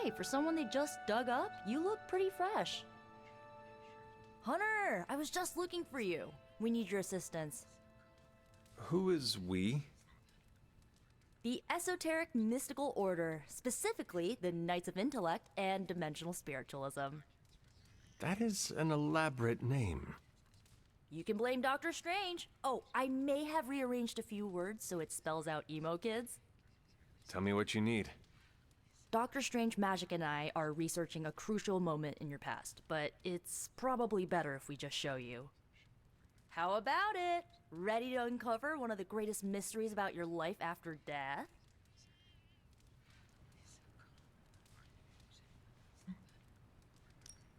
say, for someone they just dug up, you look pretty fresh. Hunter, I was just looking for you. We need your assistance. Who is we? The Esoteric Mystical Order, specifically the Knights of Intellect and Dimensional Spiritualism. That is an elaborate name. You can blame Dr. Strange. Oh, I may have rearranged a few words so it spells out emo kids. Tell me what you need. Dr. Strange Magic and I are researching a crucial moment in your past, but it's probably better if we just show you. How about it? Ready to uncover one of the greatest mysteries about your life after death?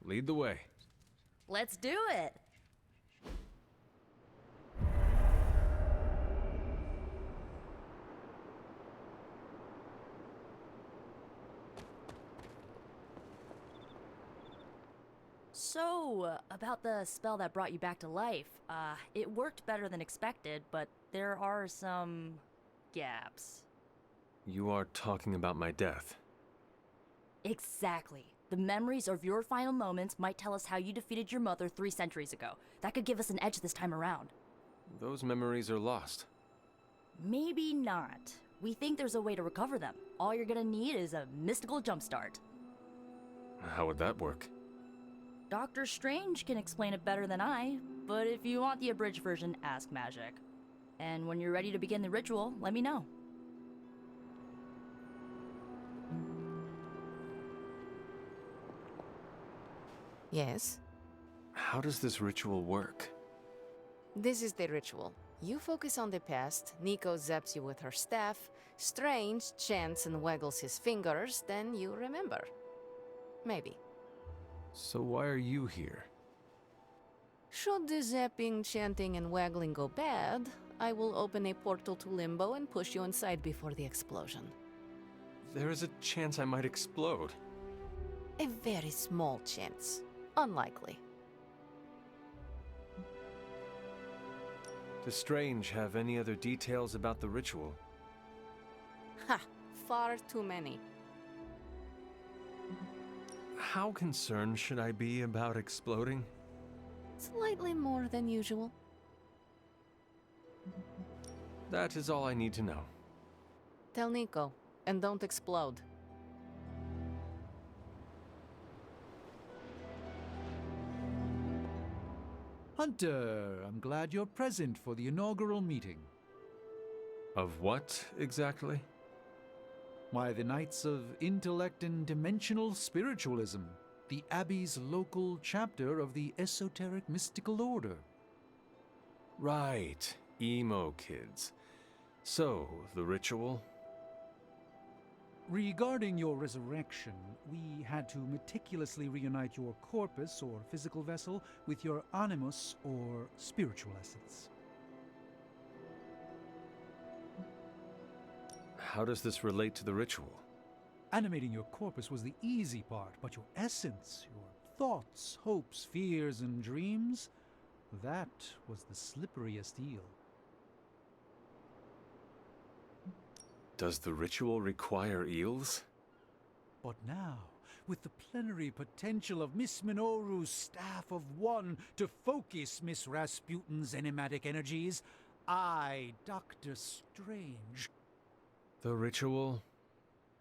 Lead the way. Let's do it! So, about the spell that brought you back to life, it worked better than expected, but there are some gaps. You are talking about my death. Exactly. The memories of your final moments might tell us how you defeated your mother 3 centuries ago. That could give us an edge this time around. Those memories are lost. Maybe not. We think there's a way to recover them. All you're gonna need is a mystical jumpstart. How would that work? Dr. Strange can explain it better than I, but if you want the abridged version, ask Magic. And when you're ready to begin the ritual, let me know. Yes? How does this ritual work? This is the ritual. You focus on the past, Nico zaps you with her staff, Strange chants and waggles his fingers, then you remember. Maybe. So why are you here? Should the zapping, chanting, and waggling go bad, I will open a portal to Limbo and push you inside before the explosion. There is a chance I might explode. A very small chance. Unlikely. Does Strange have any other details about the ritual? Ha! Far too many. How concerned should I be about exploding? Slightly more than usual. That is all I need to know. Tell Nico, and don't explode. Hunter, I'm glad you're present for the inaugural meeting. Of what, exactly? Why, the Knights of Intellect and Dimensional Spiritualism, the Abbey's local chapter of the Esoteric Mystical Order. Right, emo kids. So, the ritual? Regarding your resurrection, we had to meticulously reunite your corpus, or physical vessel, with your animus, or spiritual essence. How does this relate to the ritual? Animating your corpus was the easy part, but your essence, your thoughts, hopes, fears, and dreams, that was the slipperiest eel. Does the ritual require eels? But now, with the plenary potential of Miss Minoru's Staff of One to focus Miss Rasputin's enigmatic energies, I, Dr. Strange, The ritual?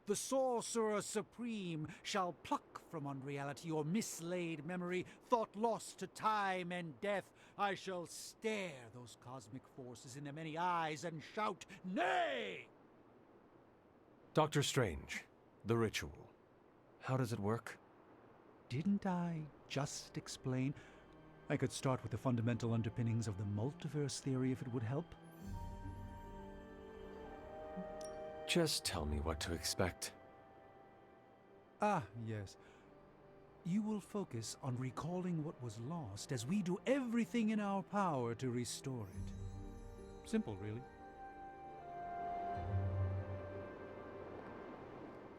the Sorcerer Supreme, shall pluck from unreality your mislaid memory, thought lost to time and death. I shall stare those cosmic forces in their many eyes and shout, "Nay!" Dr. Strange, the ritual. How does it work? Didn't I just explain? I could start with the fundamental underpinnings of the multiverse theory if it would help. Just tell me what to expect. Ah, yes. You will focus on recalling what was lost as we do everything in our power to restore it. Simple, really.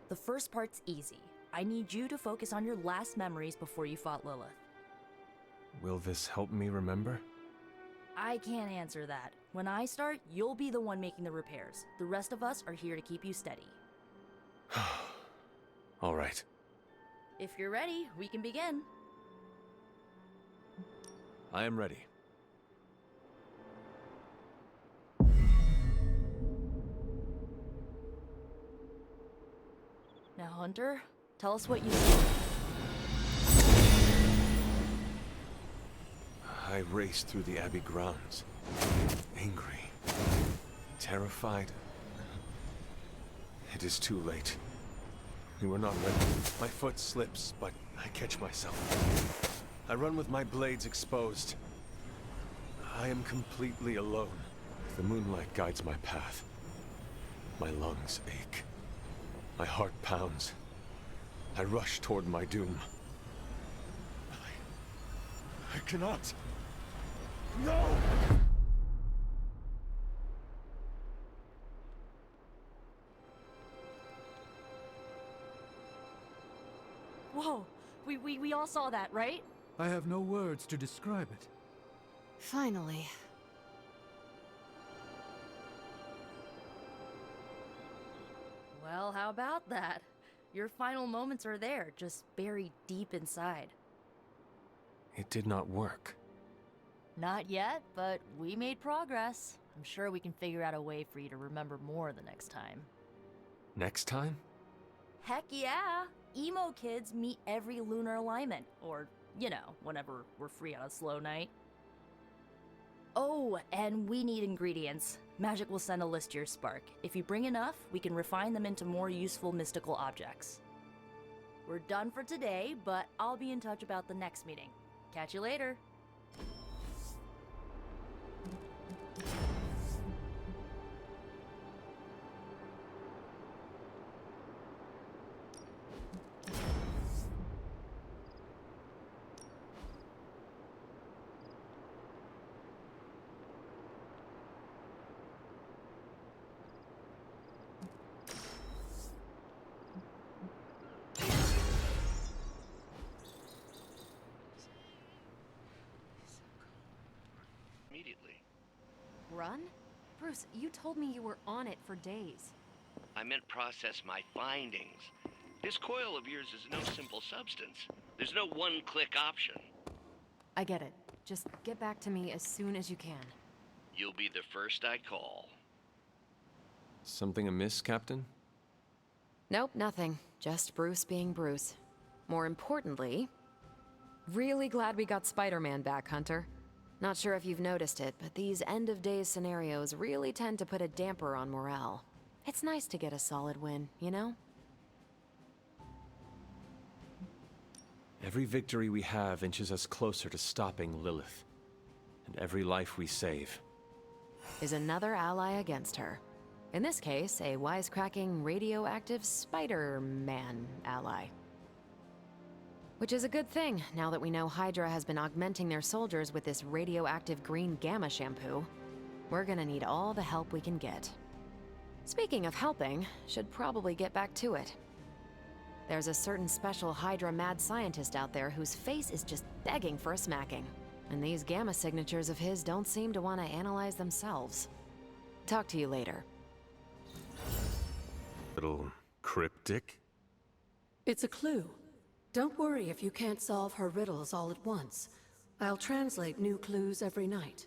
The first part's easy. I need you to focus on your last memories before you fought Lilith. Will this help me remember? I can't answer that. When I start, you'll be the one making the repairs. The rest of us are here to keep you steady. All right. If you're ready, we can begin. I am ready. Now, Hunter, tell us what you see. I raced through the Abbey grounds. Angry. Terrified. It is too late. We were not ready. My foot slips, but I catch myself. I run with my blades exposed. I am completely alone. The moonlight guides my path. My lungs ache. My heart pounds. I rush toward my doom. I cannot. No! Whoa, we all saw that, right? I have no words to describe it. Finally. Well, how about that? Your final moments are there, just buried deep inside. It did not work. Not yet, but we made progress. I'm sure we can figure out a way for you to remember more the next time. Next time? Heck yeah! Emo kids meet every lunar alignment, or, you know, whenever we're free on a slow night. Oh, and we need ingredients. Magic will send a list to your spark. If you bring enough, we can refine them into more useful mystical objects. We're done for today, but I'll be in touch about the next meeting. Catch you later. Immediately. Run? Bruce, you told me you were on it for days. I meant process my findings. This coil of yours is no simple substance. There's no one-click option. I get it. Just get back to me as soon as you can. You'll be the first I call. Something amiss, Captain? Nope, nothing. Just Bruce being Bruce. More importantly, really glad we got Spider-Man back, Hunter. Not sure if you've noticed it, but these end-of-days scenarios really tend to put a damper on morale. It's nice to get a solid win, you know? Every victory we have inches us closer to stopping Lilith. And every life we save Is another ally against her. In this case, a wisecracking, radioactive Spider-Man ally. Which is a good thing, now that we know Hydra has been augmenting their soldiers with this radioactive green gamma shampoo. We're gonna need all the help we can get. Speaking of helping, should probably get back to it. There's a certain special Hydra mad scientist out there whose face is just begging for a smacking. And these gamma signatures of his don't seem to want to analyze themselves. Talk to you later. little cryptic. It's a clue. Don't worry if you can't solve her riddles all at once. I'll translate new clues every night.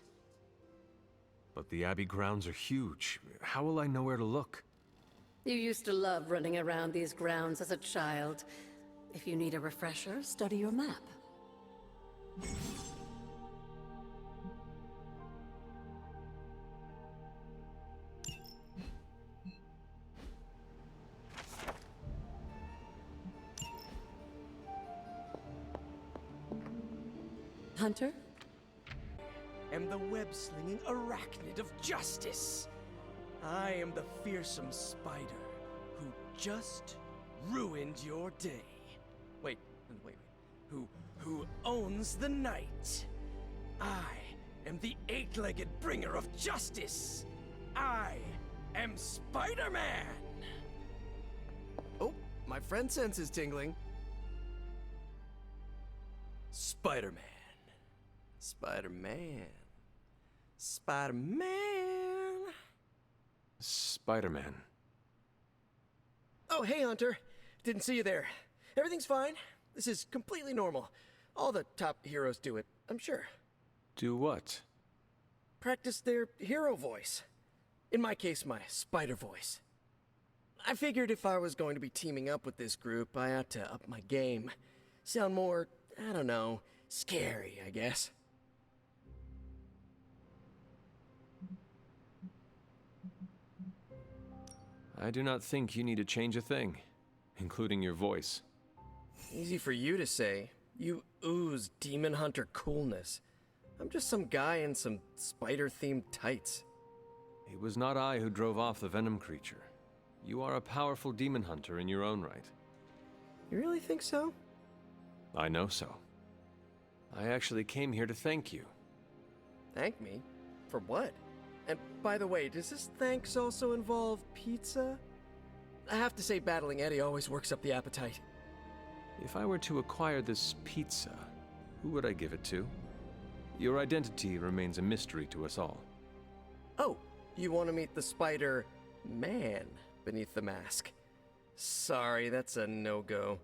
But the Abbey grounds are huge. How will I know where to look? You used to love running around these grounds as a child. If you need a refresher, study your map. Hunter? Am the web-slinging arachnid of justice. I am the fearsome spider who just ruined your day. Wait. Who owns the night. I am the eight-legged bringer of justice. I am Spider-Man. Oh, my friend sense is tingling. Spider-Man. Spider-Man. Spider-Man. Spider-Man. Oh, hey, Hunter. Didn't see you there. Everything's fine. This is completely normal. All the top heroes do it, I'm sure. Do what? Practice their hero voice. In my case, my spider voice. I figured if I was going to be teaming up with this group, I ought to up my game. Sound more, I don't know, scary, I guess. I do not think you need to change a thing, including your voice. Easy for you to say. You ooze demon hunter coolness. I'm just some guy in some spider-themed tights. It was not I who drove off the venom creature. You are a powerful demon hunter in your own right. You really think so? I know so. I actually came here to thank you. Thank me? For what? And by the way, does this thanks also involve pizza? I have to say battling Eddie always works up the appetite. If I were to acquire this pizza, who would I give it to? Your identity remains a mystery to us all. Oh, you want to meet the Spider-Man beneath the mask? Sorry, that's a no-go.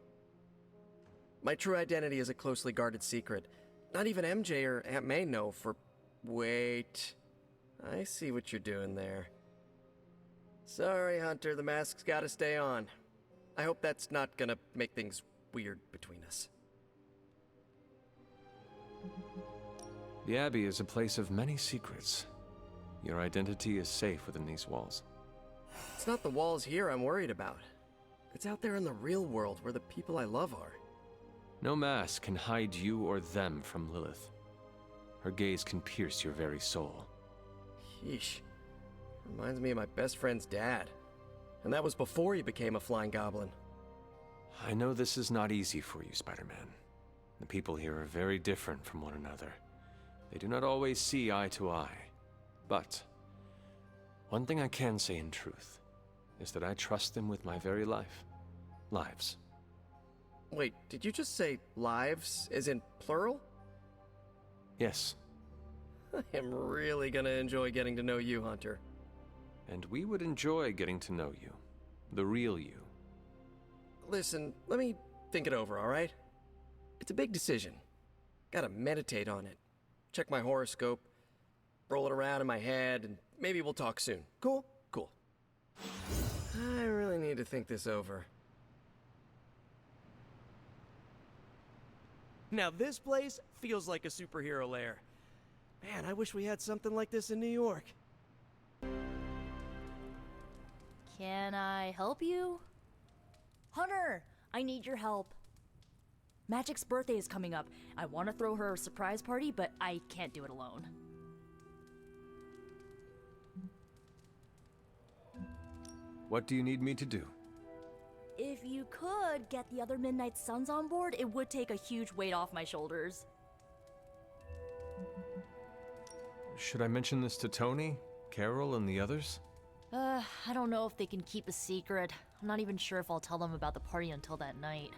My true identity is a closely guarded secret. Not even MJ or Aunt May know for... Wait... I see what you're doing there. Sorry, Hunter, the mask's gotta stay on. I hope that's not gonna make things weird between us. The Abbey is a place of many secrets. Your identity is safe within these walls. It's not the walls here I'm worried about. It's out there in the real world where the people I love are. No mask can hide you or them from Lilith. Her gaze can pierce your very soul. Yeesh. Reminds me of my best friend's dad. And that was before he became a flying goblin. I know this is not easy for you, Spider-Man. The people here are very different from one another. They do not always see eye to eye. But one thing I can say in truth is that I trust them with my very lives. Wait, did you just say lives, as in plural? Yes, I am really gonna enjoy getting to know you, Hunter. and we would enjoy getting to know you. The real you. Listen, let me think it over, alright? It's a big decision. Gotta meditate on it. Check my horoscope, roll it around in my head, and maybe we'll talk soon. Cool? Cool. I really need to think this over. Now this place feels like a superhero lair. Man, I wish we had something like this in New York. Can I help you? Hunter, I need your help. Magic's birthday is coming up. I want to throw her a surprise party, but I can't do it alone. What do you need me to do? If you could get the other Midnight Suns on board, it would take a huge weight off my shoulders. Should I mention this to Tony, Carol, and the others? I don't know if they can keep a secret. I'm not even sure if I'll tell them about the party until that night.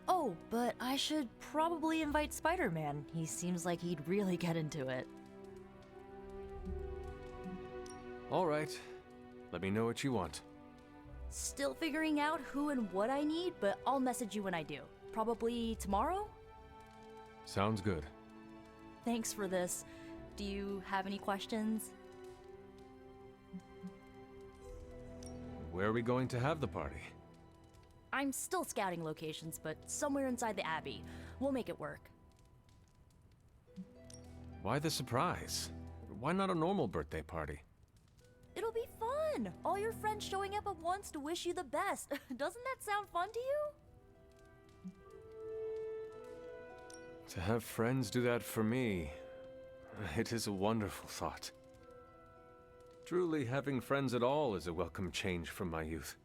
Oh, but I should probably invite Spider-Man. He seems like he'd really get into it. All right. Let me know what you want. Still figuring out who and what I need, but I'll message you when I do. Probably tomorrow? Sounds good. Thanks for this. Do you have any questions? Where are we going to have the party? I'm still scouting locations, but somewhere inside the Abbey. We'll make it work. Why the surprise? Why not a normal birthday party? It'll be fun! All your friends showing up at once to wish you the best. Doesn't that sound fun to you? To have friends do that for me, it is a wonderful thought. Truly, having friends at all is a welcome change from my youth.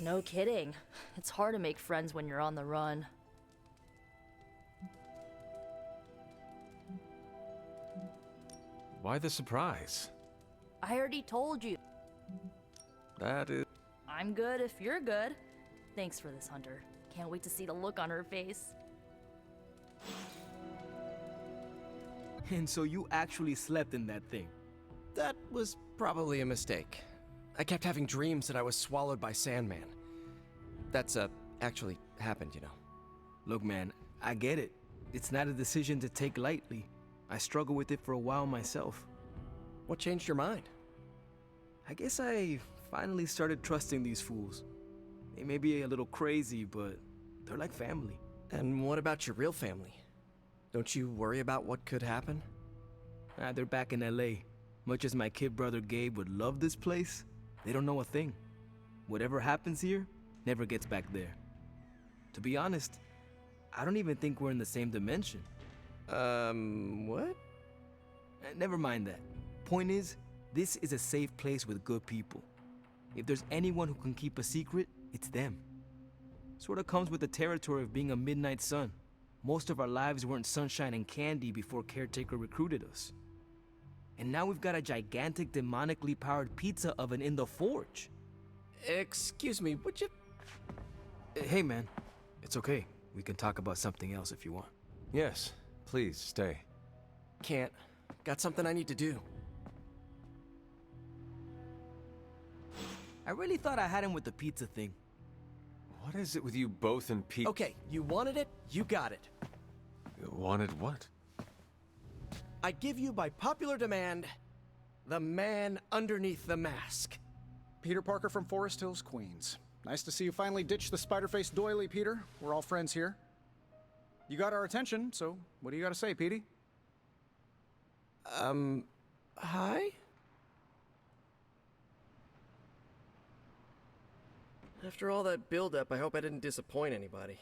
No kidding. It's hard to make friends when you're on the run. Why the surprise? I already told you. That is... I'm good if you're good. Thanks for this, Hunter. Can't wait to see the look on her face. And so you actually slept in that thing. That was probably a mistake. I kept having dreams that I was swallowed by Sandman. That's, actually happened, you know. Look, man, I get it. It's not a decision to take lightly. I struggled with it for a while myself. What changed your mind? I guess I finally started trusting these fools. They may be a little crazy, but they're like family. And what about your real family? Don't you worry about what could happen? They're back in LA. Much as my kid brother Gabe would love this place, they don't know a thing. Whatever happens here never gets back there. To be honest, I don't even think we're in the same dimension. What? Never mind that. Point is, this is a safe place with good people. If there's anyone who can keep a secret, it's them. Sorta comes with the territory of being a midnight sun. Most of our lives weren't sunshine and candy before Caretaker recruited us. And now we've got a gigantic demonically powered pizza oven in the forge. Excuse me, would you... Hey man, it's okay. We can talk about something else if you want. Yes, please stay. Can't. Got something I need to do. I really thought I had him with the pizza thing. What is it with you both and Pete? Okay, you wanted it, you got it. Wanted what? I give you by popular demand, the man underneath the mask. Peter Parker from Forest Hills, Queens. Nice to see you finally ditch the spider-faced doily, Peter. We're all friends here. You got our attention, so what do you got to say, Petey? Hi? After all that build-up, I hope I didn't disappoint anybody.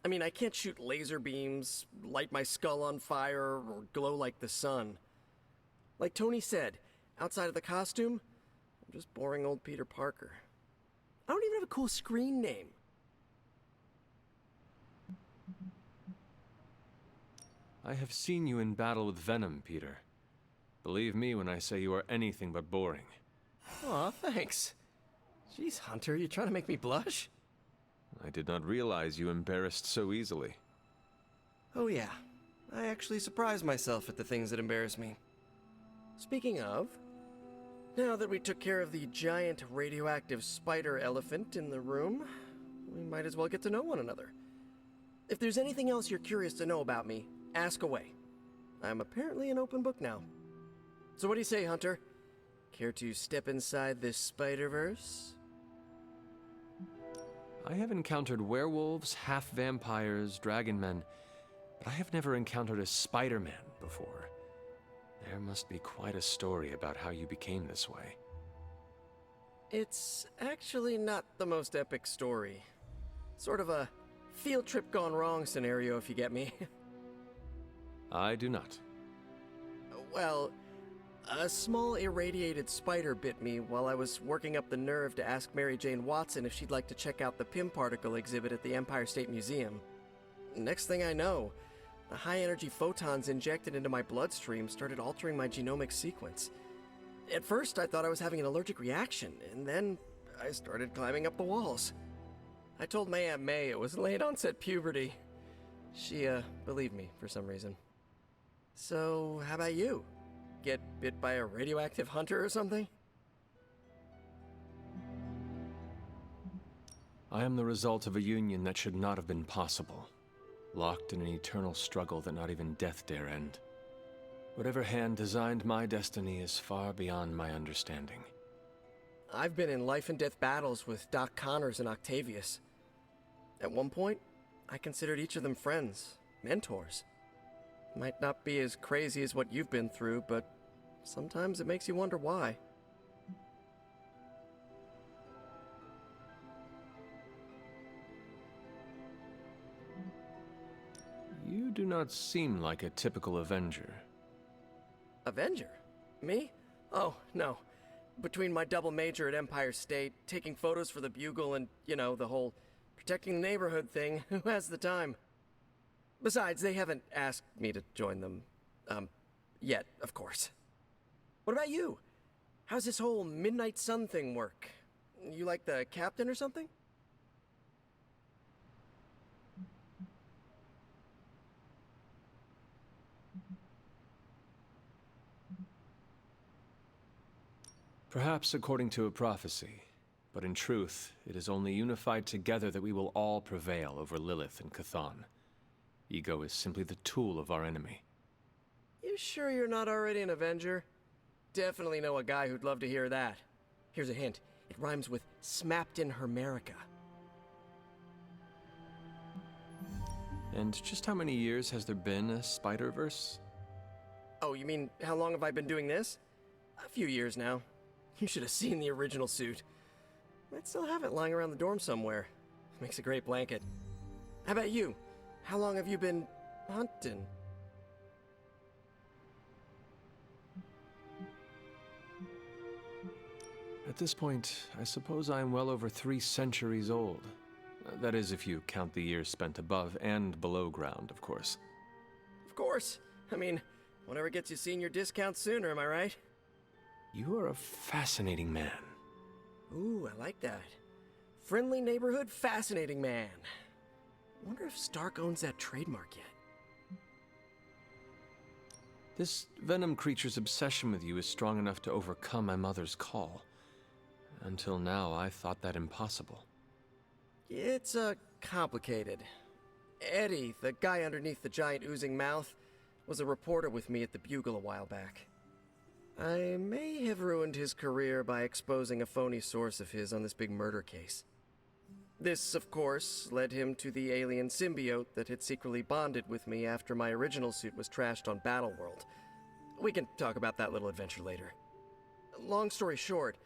I mean, I can't shoot laser beams, light my skull on fire, or glow like the sun. Like Tony said, outside of the costume, I'm just boring old Peter Parker. I don't even have a cool screen name. I have seen you in battle with Venom, Peter. Believe me when I say you are anything but boring. Aw, thanks. Jeez, Hunter, you trying to make me blush? I did not realize you embarrassed so easily. Oh yeah, I actually surprise myself at the things that embarrass me. Speaking of, now that we took care of the giant radioactive spider elephant in the room, we might as well get to know one another. If there's anything else you're curious to know about me, ask away. I'm apparently an open book now. So what do you say, Hunter? Care to step inside this Spider-Verse? I have encountered werewolves, half-vampires, dragon men, but I have never encountered a Spider-Man before. There must be quite a story about how you became this way. It's actually not the most epic story. Sort of a field trip gone wrong scenario, if you get me. I do not. Well, a small irradiated spider bit me while I was working up the nerve to ask Mary Jane Watson if she'd like to check out the Pym particle exhibit at the Empire State Museum. Next thing I know, the high-energy photons injected into my bloodstream started altering my genomic sequence. At first, I thought I was having an allergic reaction, and then I started climbing up the walls. I told my Aunt May it was late-onset puberty. She, believed me for some reason. So, how about you? Get bit by a radioactive hunter or something? I am the result of a union that should not have been possible. Locked in an eternal struggle that not even death dare end. Whatever hand designed my destiny is far beyond my understanding. I've been in life and death battles with Doc Connors and Octavius. At one point, I considered each of them friends, mentors. Might not be as crazy as what you've been through, but sometimes it makes you wonder why. You do not seem like a typical Avenger. Avenger? Me? Oh, no. Between my double major at Empire State, taking photos for the Bugle, and, you know, the whole protecting the neighborhood thing, who has the time? Besides, they haven't asked me to join them, yet, of course. What about you? How's this whole Midnight Sun thing work? You like the captain or something? Perhaps according to a prophecy, But in truth, it is only unified together that we will all prevail over Lilith and Chthon. Ego is simply the tool of our enemy. You sure you're not already an Avenger? Definitely know a guy who'd love to hear that. Here's a hint. It rhymes with smapped in Hermerica. And just how many years has there been a Spider-Verse? Oh, you mean how long have I been doing this? A few years now. You should have seen the original suit. I'd still have it lying around the dorm somewhere. Makes a great blanket. How about you? How long have you been hunting? At this point, I suppose I am well over 3 centuries old. That is, if you count the years spent above and below ground, of course. Of course. I mean, whatever gets you senior discount sooner, am I right? You are a fascinating man. Ooh, I like that. Friendly neighborhood, fascinating man. Wonder if Stark owns that trademark yet. This venom creature's obsession with you is strong enough to overcome my mother's call. Until now, I thought that impossible. It's, complicated. Eddie, the guy underneath the giant oozing mouth, was a reporter with me at the Bugle a while back. I may have ruined his career by exposing a phony source of his on this big murder case. This, of course, led him to the alien symbiote that had secretly bonded with me after my original suit was trashed on Battleworld. We can talk about that little adventure later. Long story short,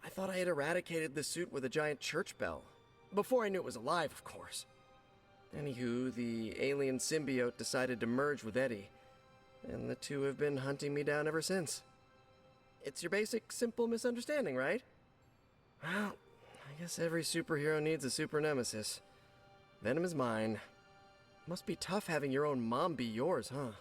I thought I had eradicated the suit with a giant church bell. Before I knew it was alive, of course. Anywho, the alien symbiote decided to merge with Eddie, and the two have been hunting me down ever since. It's your basic, simple misunderstanding, right? Well, I guess every superhero needs a super nemesis. Venom is mine. Must be tough having your own mom be yours, huh?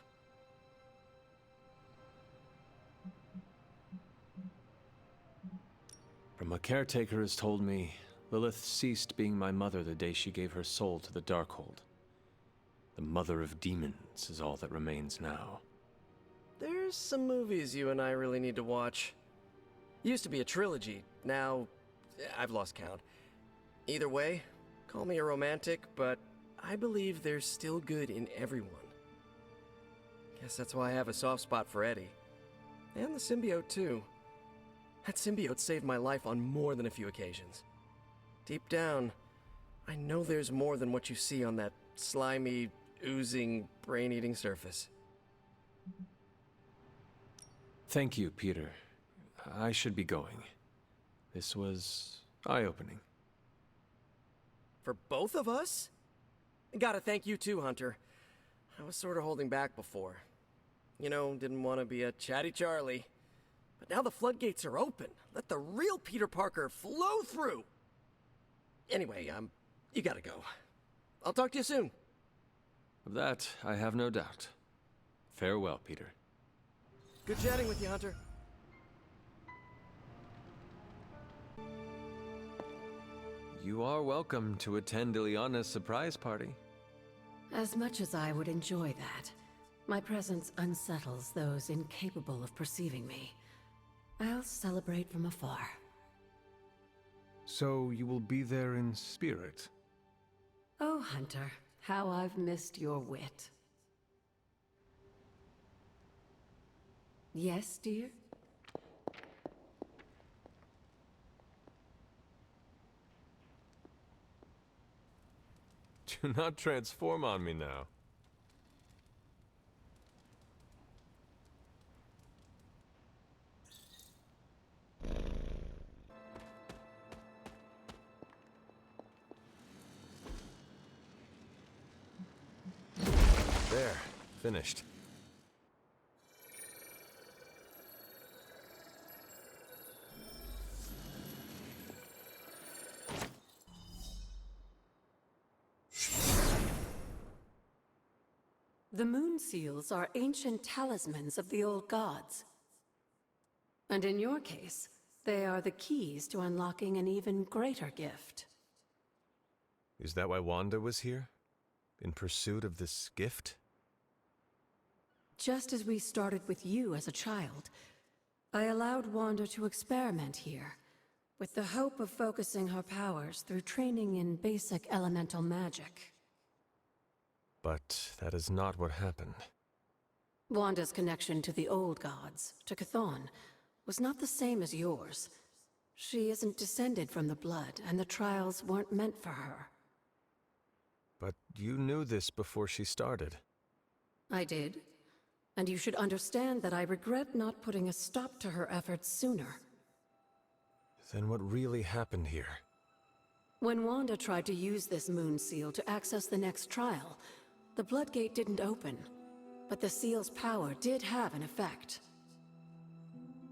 From a caretaker has told me, Lilith ceased being my mother the day she gave her soul to the Darkhold. The mother of demons is all that remains now. There's some movies you and I really need to watch. Used to be a trilogy, now I've lost count. Either way, call me a romantic, but I believe there's still good in everyone. Guess that's why I have a soft spot for Eddie. And the symbiote, too. That symbiote saved my life on more than a few occasions. Deep down, I know there's more than what you see on that slimy, oozing, brain-eating surface. Thank you, Peter. I should be going. This was eye-opening. For both of us? Gotta thank you too, Hunter. I was sort of holding back before. You know, didn't want to be a chatty Charlie. But now the floodgates are open. Let the real Peter Parker flow through! Anyway, you gotta go. I'll talk to you soon. Of that, I have no doubt. Farewell, Peter. Good chatting with you, Hunter. You are welcome to attend Ileana's surprise party. As much as I would enjoy that, my presence unsettles those incapable of perceiving me. I'll celebrate from afar. So you will be there in spirit? Oh, Hunter, how I've missed your wit. Yes, dear? Do not transform on me now. There, finished. The moon seals are ancient talismans of the old gods. And in your case, they are the keys to unlocking an even greater gift. Is that why Wanda was here? In pursuit of this gift? Just as we started with you as a child, I allowed Wanda to experiment here, with the hope of focusing her powers through training in basic elemental magic. But that is not what happened. Wanda's connection to the old gods, to Chthon, was not the same as yours. She isn't descended from the blood, and the trials weren't meant for her. But you knew this before she started. I did. And you should understand that I regret not putting a stop to her efforts sooner. Then what really happened here? When Wanda tried to use this moon seal to access the next trial, the Bloodgate didn't open, but the seal's power did have an effect.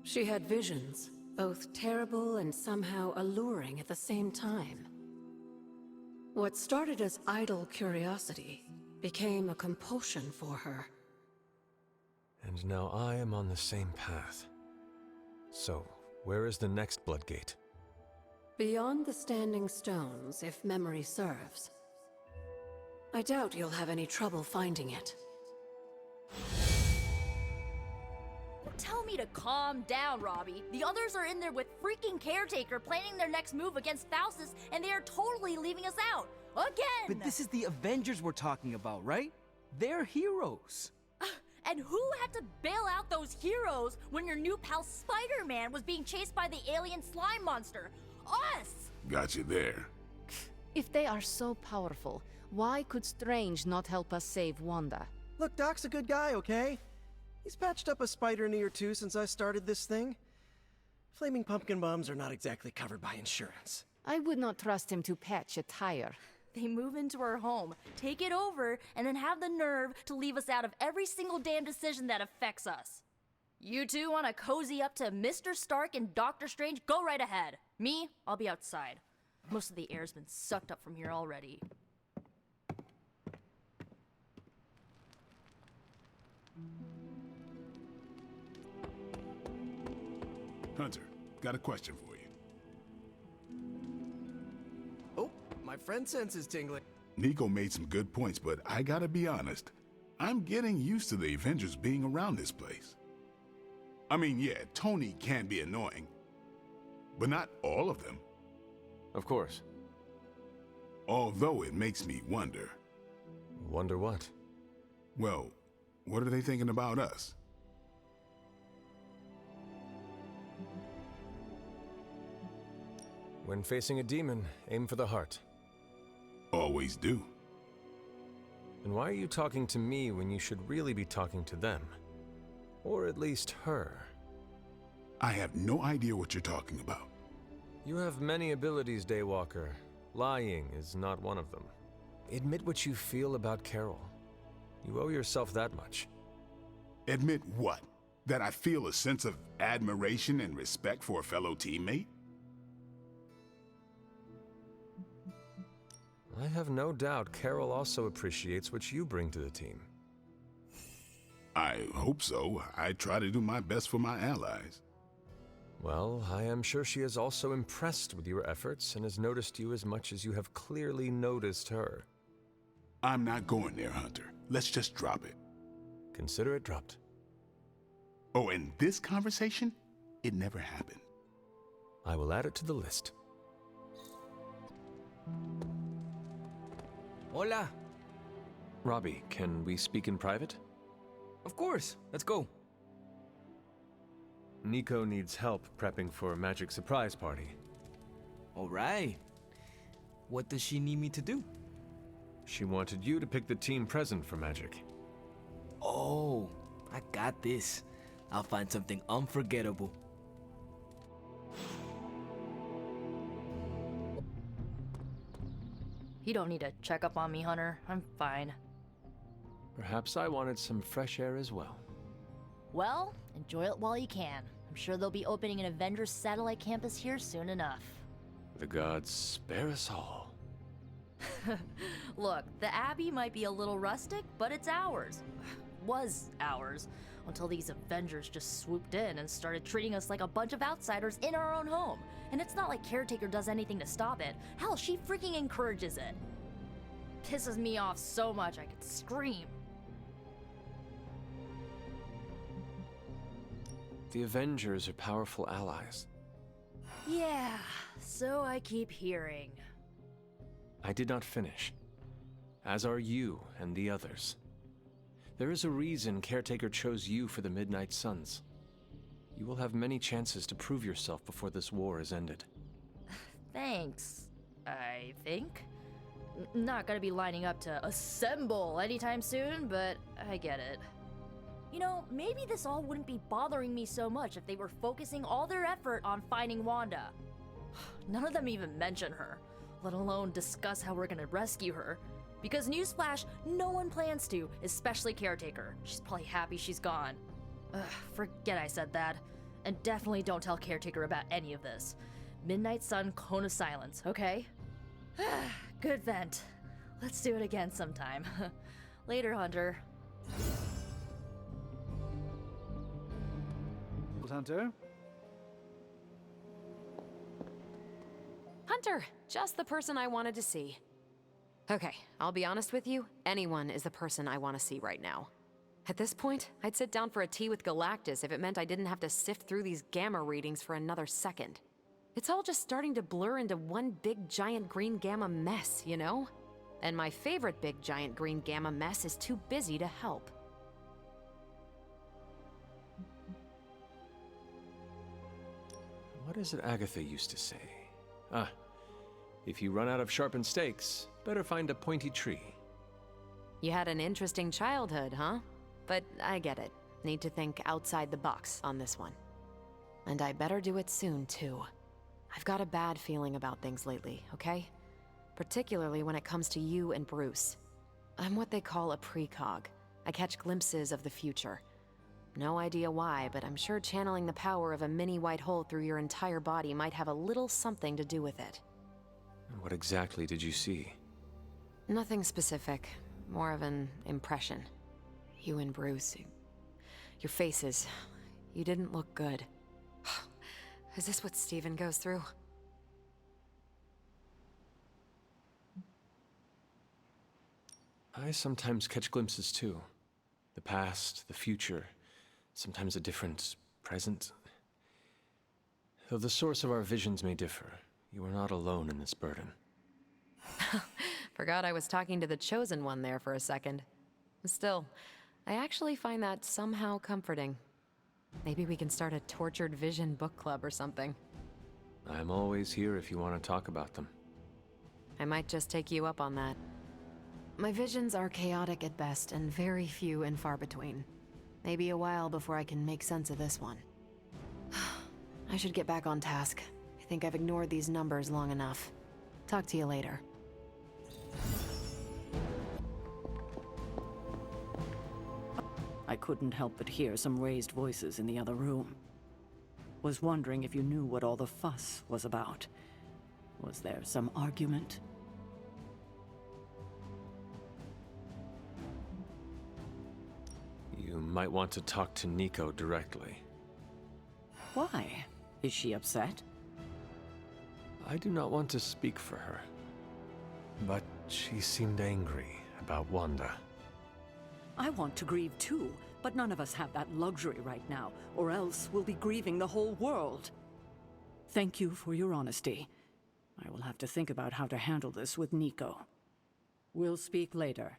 She had visions, both terrible and somehow alluring at the same time. What started as idle curiosity became a compulsion for her. And now I am on the same path. So, where is the next Bloodgate? Beyond the Standing Stones, if memory serves. I doubt you'll have any trouble finding it. Tell me to calm down, Robbie. The others are in there with freaking Caretaker planning their next move against Faustus, and they are totally leaving us out. Again! But this is the Avengers we're talking about, right? They're heroes. And who had to bail out those heroes when your new pal Spider-Man was being chased by the alien slime monster? Us! Got you there. If they are so powerful, why could Strange not help us save Wanda? Look, Doc's a good guy, okay? He's patched up a spider knee or two since I started this thing. Flaming pumpkin bombs are not exactly covered by insurance. I would not trust him to patch a tire. They move into our home, take it over, and then have the nerve to leave us out of every single damn decision that affects us. You two want to cozy up to Mr. Stark and Doctor Strange? Go right ahead. Me, I'll be outside. Most of the air's been sucked up from here already. Hunter, got a question for you. Oh, my friend sense is tingling. Nico made some good points, but I gotta be honest. I'm getting used to the Avengers being around this place. I mean, yeah, Tony can be annoying, but not all of them. Of course. Although it makes me wonder. Wonder what? Well, what are they thinking about us? When facing a demon, aim for the heart. Always do. And why are you talking to me when you should really be talking to them? Or at least her? I have no idea what you're talking about. You have many abilities, Daywalker. Lying is not one of them. Admit what you feel about Carol. You owe yourself that much. Admit what? That I feel a sense of admiration and respect for a fellow teammate? I have no doubt Carol also appreciates what you bring to the team. I hope so. I try to do my best for my allies. Well, I am sure she is also impressed with your efforts and has noticed you as much as you have clearly noticed her. I'm not going there, Hunter. Let's just drop it. Consider it dropped. Oh, and this conversation? It never happened. I will add it to the list. Hola. Robbie, can we speak in private? Of course. Let's go. Nico needs help prepping for a magic surprise party. All right. What does she need me to do? She wanted you to pick the team present for magic. Oh, I got this. I'll find something unforgettable. You don't need to check up on me, Hunter. I'm fine. Perhaps I wanted some fresh air as well. Well, enjoy it while you can. I'm sure they'll be opening an Avengers satellite campus here soon enough. The gods spare us all. Look, the Abbey might be a little rustic, but it's ours. Was ours. Until these Avengers just swooped in and started treating us like a bunch of outsiders in our own home. And it's not like Caretaker does anything to stop it. Hell, she freaking encourages it. Pisses me off so much I could scream. The Avengers are powerful allies. Yeah, so I keep hearing. I did not finish. As are you and the others. There is a reason Caretaker chose you for the Midnight Suns. You will have many chances to prove yourself before this war is ended. Thanks, I think. Not gonna be lining up to assemble anytime soon, but I get it. You know, maybe this all wouldn't be bothering me so much if they were focusing all their effort on finding Wanda. None of them even mention her, let alone discuss how we're gonna rescue her. Because newsflash, no one plans to, especially Caretaker. She's probably happy she's gone. Ugh, forget I said that. And definitely don't tell Caretaker about any of this. Midnight Sun, Cone of Silence, okay? Good vent. Let's do it again sometime. Later, Hunter. Hunter? Hunter, just the person I wanted to see. Okay, I'll be honest with you, anyone is the person I want to see right now. At this point, I'd sit down for a tea with Galactus if it meant I didn't have to sift through these gamma readings for another second. It's all just starting to blur into one big giant green gamma mess, you know? And my favorite big giant green gamma mess is too busy to help. What is it Agatha used to say? Ah, if you run out of sharpened stakes, better find a pointy tree. You had an interesting childhood, huh? But I get it. Need to think outside the box on this one. And I better do it soon, too. I've got a bad feeling about things lately, okay? Particularly when it comes to you and Bruce. I'm what they call a precog. I catch glimpses of the future. No idea why, but I'm sure channeling the power of a mini white hole through your entire body might have a little something to do with it. What exactly did you see? Nothing specific. More of an impression. You and Bruce. Your faces. You didn't look good. Is this what Steven goes through? I sometimes catch glimpses too. The past, the future, sometimes a different present. Though the source of our visions may differ, you are not alone in this burden. Forgot I was talking to the Chosen One there for a second. Still, I actually find that somehow comforting. Maybe we can start a Tortured Vision book club or something. I'm always here if you want to talk about them. I might just take you up on that. My visions are chaotic at best and very few and far between. Maybe a while before I can make sense of this one. I should get back on task. I think I've ignored these numbers long enough. Talk to you later. I couldn't help but hear some raised voices in the other room. Was wondering if you knew what all the fuss was about. Was there some argument? You might want to talk to Nico directly. Why? Is she upset? I do not want to speak for her. But she seemed angry about Wanda. I want to grieve too, but none of us have that luxury right now, or else we'll be grieving the whole world. Thank you for your honesty. I will have to think about how to handle this with Nico. We'll speak later.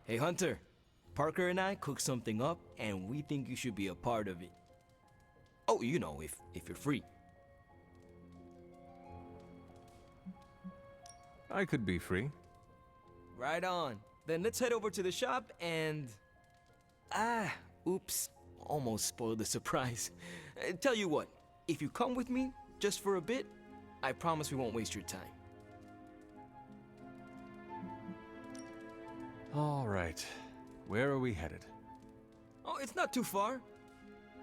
Hey Hunter, Parker and I cooked something up and we think you should be a part of it. Oh, you know, if you're free. I could be free. Right on. Then let's head over to the shop and... oops. Almost spoiled the surprise. Tell you what, if you come with me, just for a bit, I promise we won't waste your time. All right. Where are we headed? Oh, it's not too far.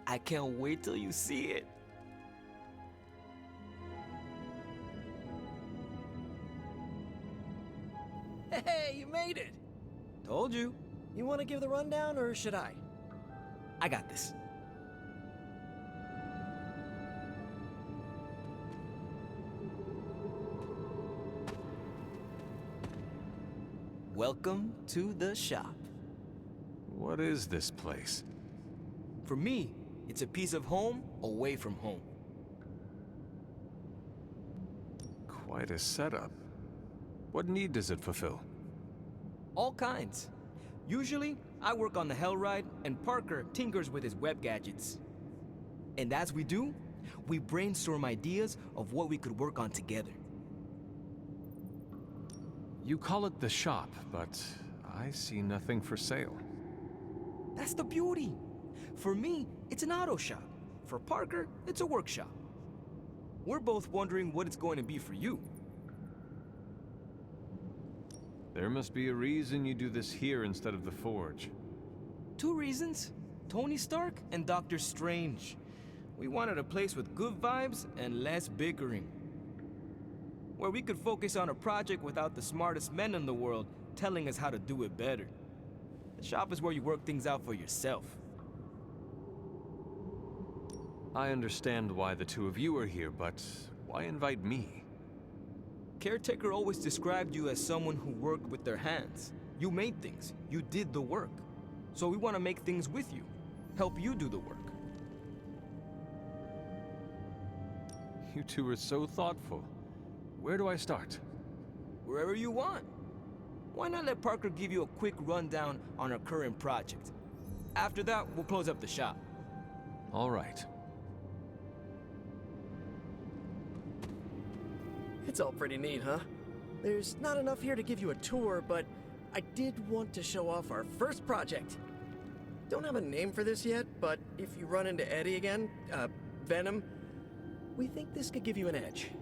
I can't wait till you see it. Hey, you made it! Told you. You want to give the rundown, or should I? I got this. Welcome to the shop. What is this place? For me, it's a piece of home away from home. Quite a setup. What need does it fulfill? All kinds. Usually, I work on the Hellride, and Parker tinkers with his web gadgets. And as we do, we brainstorm ideas of what we could work on together. You call it the shop, but I see nothing for sale. That's the beauty. For me, it's an auto shop. For Parker, it's a workshop. We're both wondering what it's going to be for you. There must be a reason you do this here instead of the Forge. 2 reasons. Tony Stark and Doctor Strange. We wanted a place with good vibes and less bickering. Where we could focus on a project without the smartest men in the world telling us how to do it better. The shop is where you work things out for yourself. I understand why the two of you are here, but why invite me? Caretaker always described you as someone who worked with their hands. You made things. You did the work. So we want to make things with you. Help you do the work. You two are so thoughtful. Where do I start? Wherever you want. Why not let Parker give you a quick rundown on our current project? After that, we'll close up the shop. All right. It's all pretty neat, huh? There's not enough here to give you a tour, but I did want to show off our first project. Don't have a name for this yet, but if you run into Eddie again, Venom, we think this could give you an edge.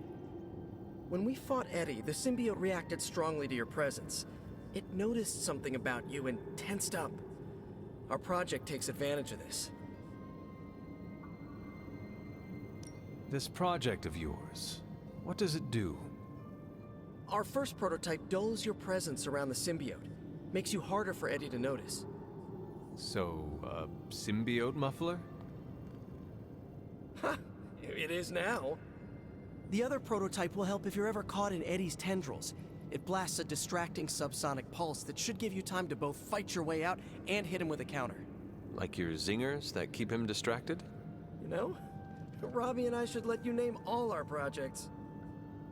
When we fought Eddie, the symbiote reacted strongly to your presence. It noticed something about you and tensed up. Our project takes advantage of this. This project of yours, what does it do? Our first prototype dulls your presence around the symbiote. Makes you harder for Eddie to notice. So, a symbiote muffler? Ha! It is now. The other prototype will help if you're ever caught in Eddie's tendrils. It blasts a distracting subsonic pulse that should give you time to both fight your way out and hit him with a counter. Like your zingers that keep him distracted? You know, Robbie and I should let you name all our projects.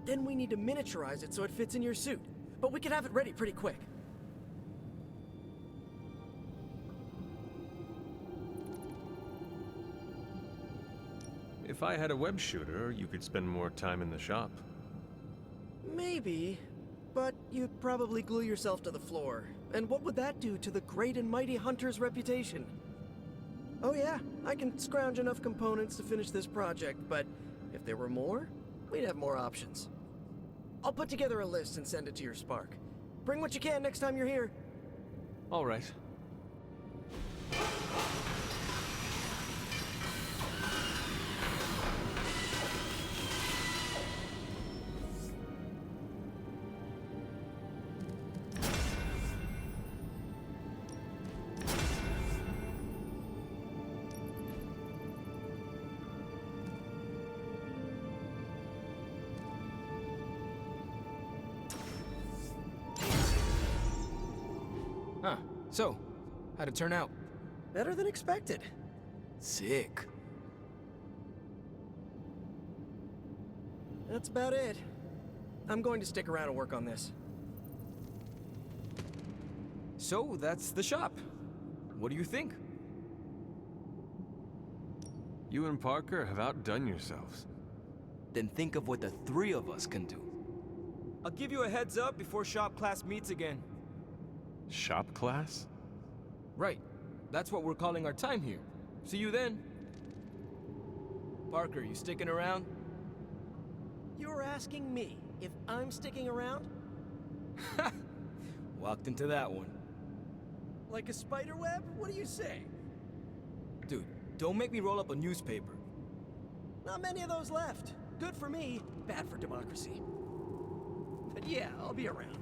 Then we need to miniaturize it so it fits in your suit. But we can have it ready pretty quick. If I had a web shooter, you could spend more time in the shop. Maybe, but you'd probably glue yourself to the floor. And what would that do to the great and mighty Hunter's reputation? Oh yeah, I can scrounge enough components to finish this project, but if there were more, we'd have more options. I'll put together a list and send it to your Spark. Bring what you can next time you're here. All right. Huh. So, how'd it turn out? Better than expected. Sick. That's about it. I'm going to stick around and work on this. So, that's the shop. What do you think? You and Parker have outdone yourselves. Then think of what the 3 of us can do. I'll give you a heads up before shop class meets again. Shop class? Right. That's what we're calling our time here. See you then. Parker, you sticking around? You're asking me if I'm sticking around? Ha! Walked into that one. Like a spider web? What do you say? Dude, don't make me roll up a newspaper. Not many of those left. Good for me, bad for democracy. But yeah, I'll be around.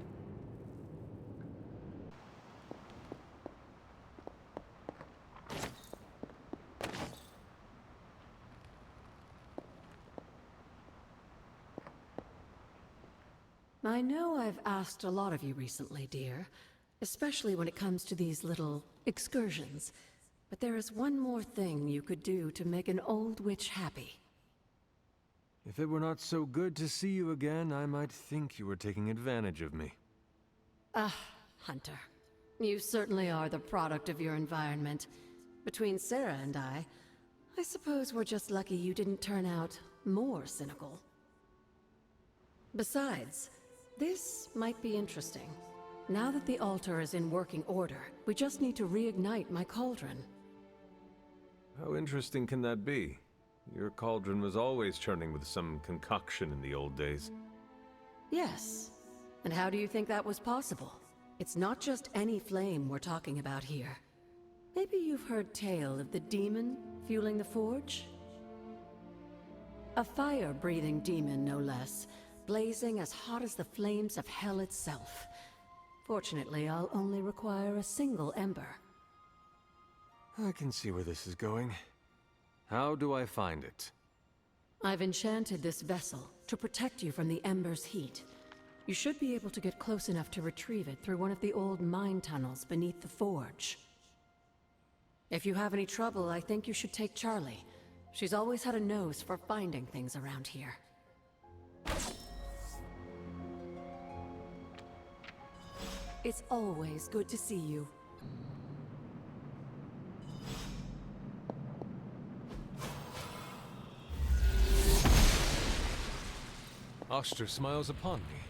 I know I've asked a lot of you recently, dear, especially when it comes to these little excursions. But there is one more thing you could do to make an old witch happy. If it were not so good to see you again, I might think you were taking advantage of me. Ah, Hunter. You certainly are the product of your environment. Between Sarah and I suppose we're just lucky you didn't turn out more cynical. Besides, this might be interesting. Now that the altar is in working order, we just need to reignite my cauldron. How interesting can that be? Your cauldron was always churning with some concoction in the old days. Yes. And how do you think that was possible? It's not just any flame we're talking about here. Maybe you've heard tale of the demon fueling the forge? A fire-breathing demon, no less, blazing as hot as the flames of hell itself. Fortunately, I'll only require a single ember. I can see where this is going. How do I find it? I've enchanted this vessel to protect you from the ember's heat. You should be able to get close enough to retrieve it through one of the old mine tunnels beneath the forge. If you have any trouble, I think you should take Charlie. She's always had a nose for finding things around here. It's always good to see you. Oster smiles upon me.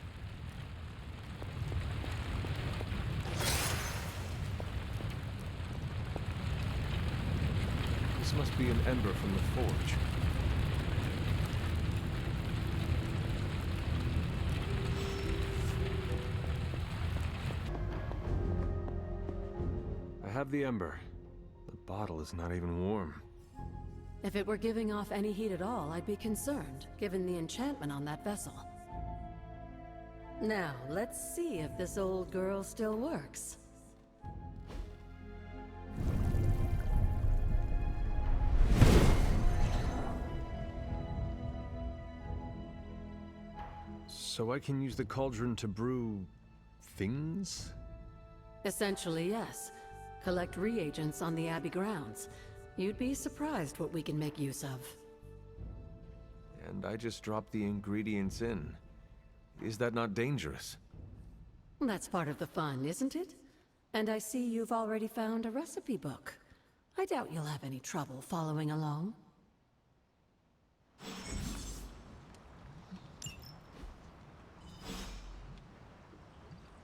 This must be an ember from the forge. I have the ember. The bottle is not even warm. If it were giving off any heat at all, I'd be concerned, given the enchantment on that vessel. Now, let's see if this old girl still works. So I can use the cauldron to brew... things? Essentially, yes. Collect reagents on the Abbey grounds. You'd be surprised what we can make use of. And I just dropped the ingredients in. Is that not dangerous? That's part of the fun, isn't it? And I see you've already found a recipe book. I doubt you'll have any trouble following along.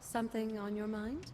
Something on your mind?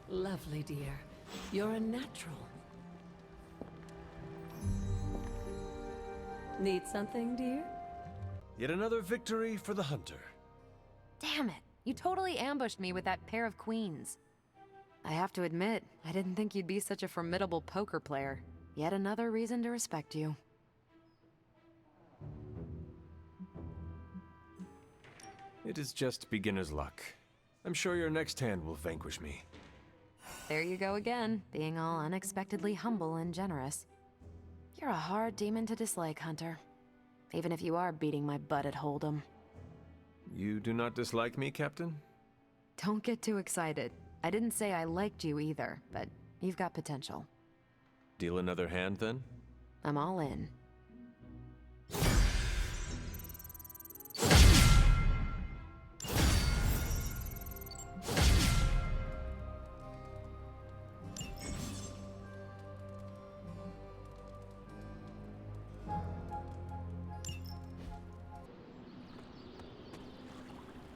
Lovely, dear. You're a natural. Need something, dear? Yet another victory for the hunter. Damn it. You totally ambushed me with that pair of queens. I have to admit, I didn't think you'd be such a formidable poker player. Yet another reason to respect you. It is just beginner's luck. I'm sure your next hand will vanquish me. There you go again, being all unexpectedly humble and generous. You're a hard demon to dislike, Hunter. Even if you are beating my butt at Hold'em. You do not dislike me, Captain? Don't get too excited. I didn't say I liked you either, but you've got potential. Deal another hand, then? I'm all in.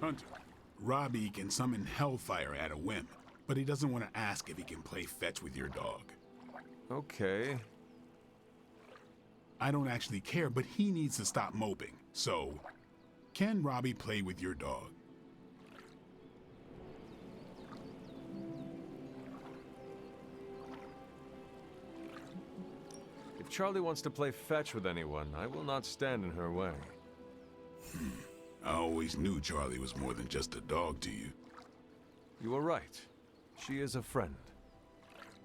Hunter, Robbie can summon Hellfire at a whim, but he doesn't want to ask if he can play fetch with your dog. Okay. I don't actually care, but he needs to stop moping. So, can Robbie play with your dog? If Charlie wants to play fetch with anyone, I will not stand in her way. I always knew Charlie was more than just a dog to you. You are right. She is a friend.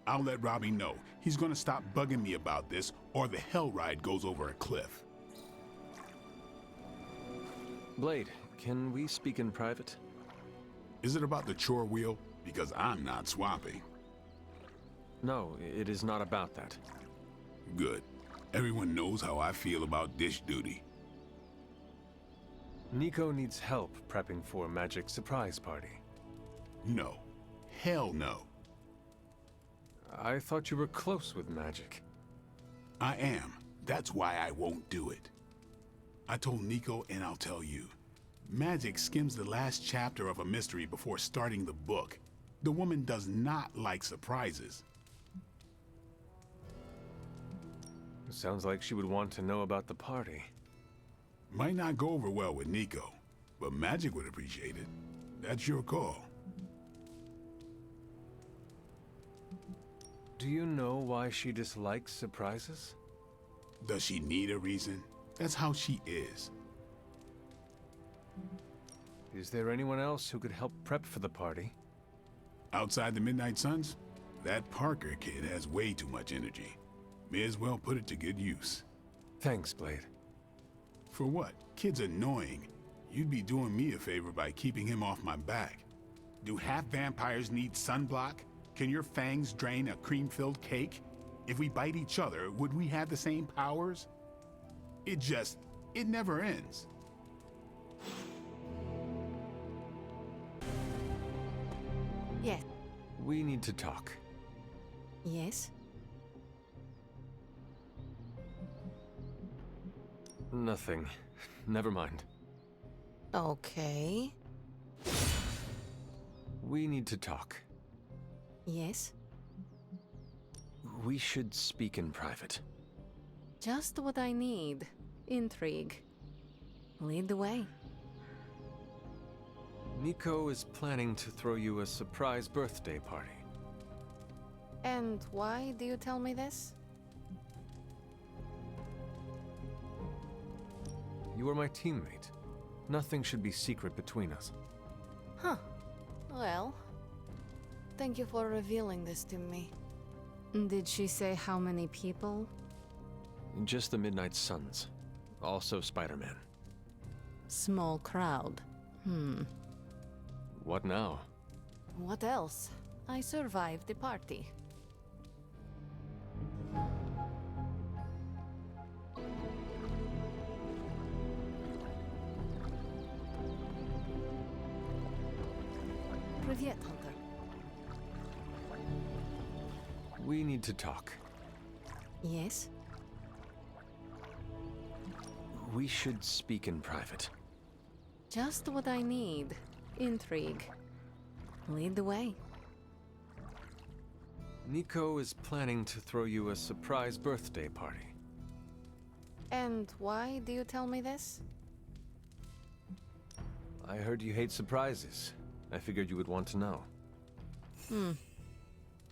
I'll let Robbie know. He's gonna stop bugging me about this, or the hell ride goes over a cliff. Blade, can we speak in private? Is it about the chore wheel? Because I'm not swapping. No, it is not about that. Good. Everyone knows how I feel about dish duty. Nico needs help prepping for Magic's surprise party. No. Hell no. I thought you were close with Magic. I am. That's why I won't do it. I told Nico, and I'll tell you. Magic skims the last chapter of a mystery before starting the book. The woman does not like surprises. Sounds like she would want to know about the party. Might not go over well with Nico, but Magic would appreciate it. That's your call. Do you know why she dislikes surprises? Does she need a reason? That's how she is. Is there anyone else who could help prep for the party? Outside the Midnight Suns, that Parker kid has way too much energy. May as well put it to good use. Thanks, Blade. For what? Kid's annoying. You'd be doing me a favor by keeping him off my back. Do half vampires need sunblock? Can your fangs drain a cream-filled cake? If we bite each other, would we have the same powers? It never ends. Yes. We need to talk. Yes? Nothing. Never mind. Okay. We need to talk. Yes? We should speak in private. Just what I need. Intrigue. Lead the way. Nico is planning to throw you a surprise birthday party. And why do you tell me this? You are my teammate. Nothing should be secret between us. Huh. Well, thank you for revealing this to me. Did she say how many people? Just the Midnight Suns. Also Spider-Man. Small crowd. What now? What else? I survived the party. Привет, Hunter. We need to talk. Yes? We should speak in private. Just what I need. Intrigue. Lead the way. Nico is planning to throw you a surprise birthday party. And why do you tell me this? I heard you hate surprises. I figured you would want to know.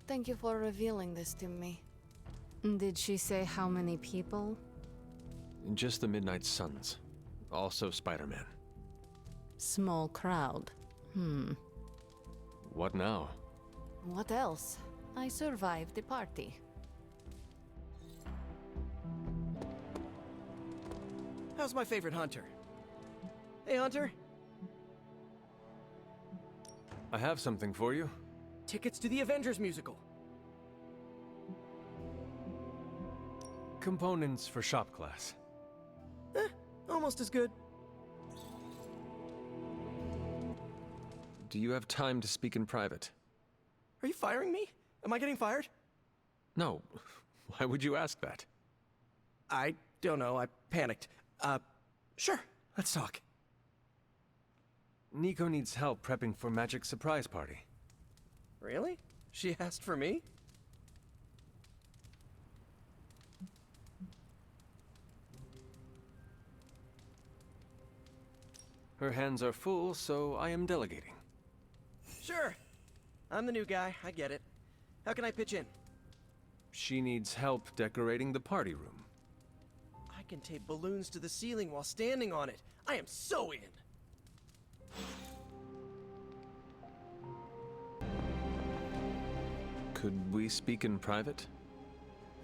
Thank you for revealing this to me. Did she say how many people? Just the Midnight Suns. Also Spider-Man. Small crowd. What now? What else? I survived the party. How's my favorite Hunter? Hey, Hunter. I have something for you. Tickets to the Avengers musical. Components for shop class. Almost as good. Do you have time to speak in private? Are you firing me? Am I getting fired? No. Why would you ask that? I don't know. I panicked. Sure. Let's talk. Nico needs help prepping for Magic's surprise party. Really? She asked for me? Her hands are full, so I am delegating. Sure. I'm the new guy, I get it. How can I pitch in? She needs help decorating the party room. I can tape balloons to the ceiling while standing on it. I am so in! Could we speak in private?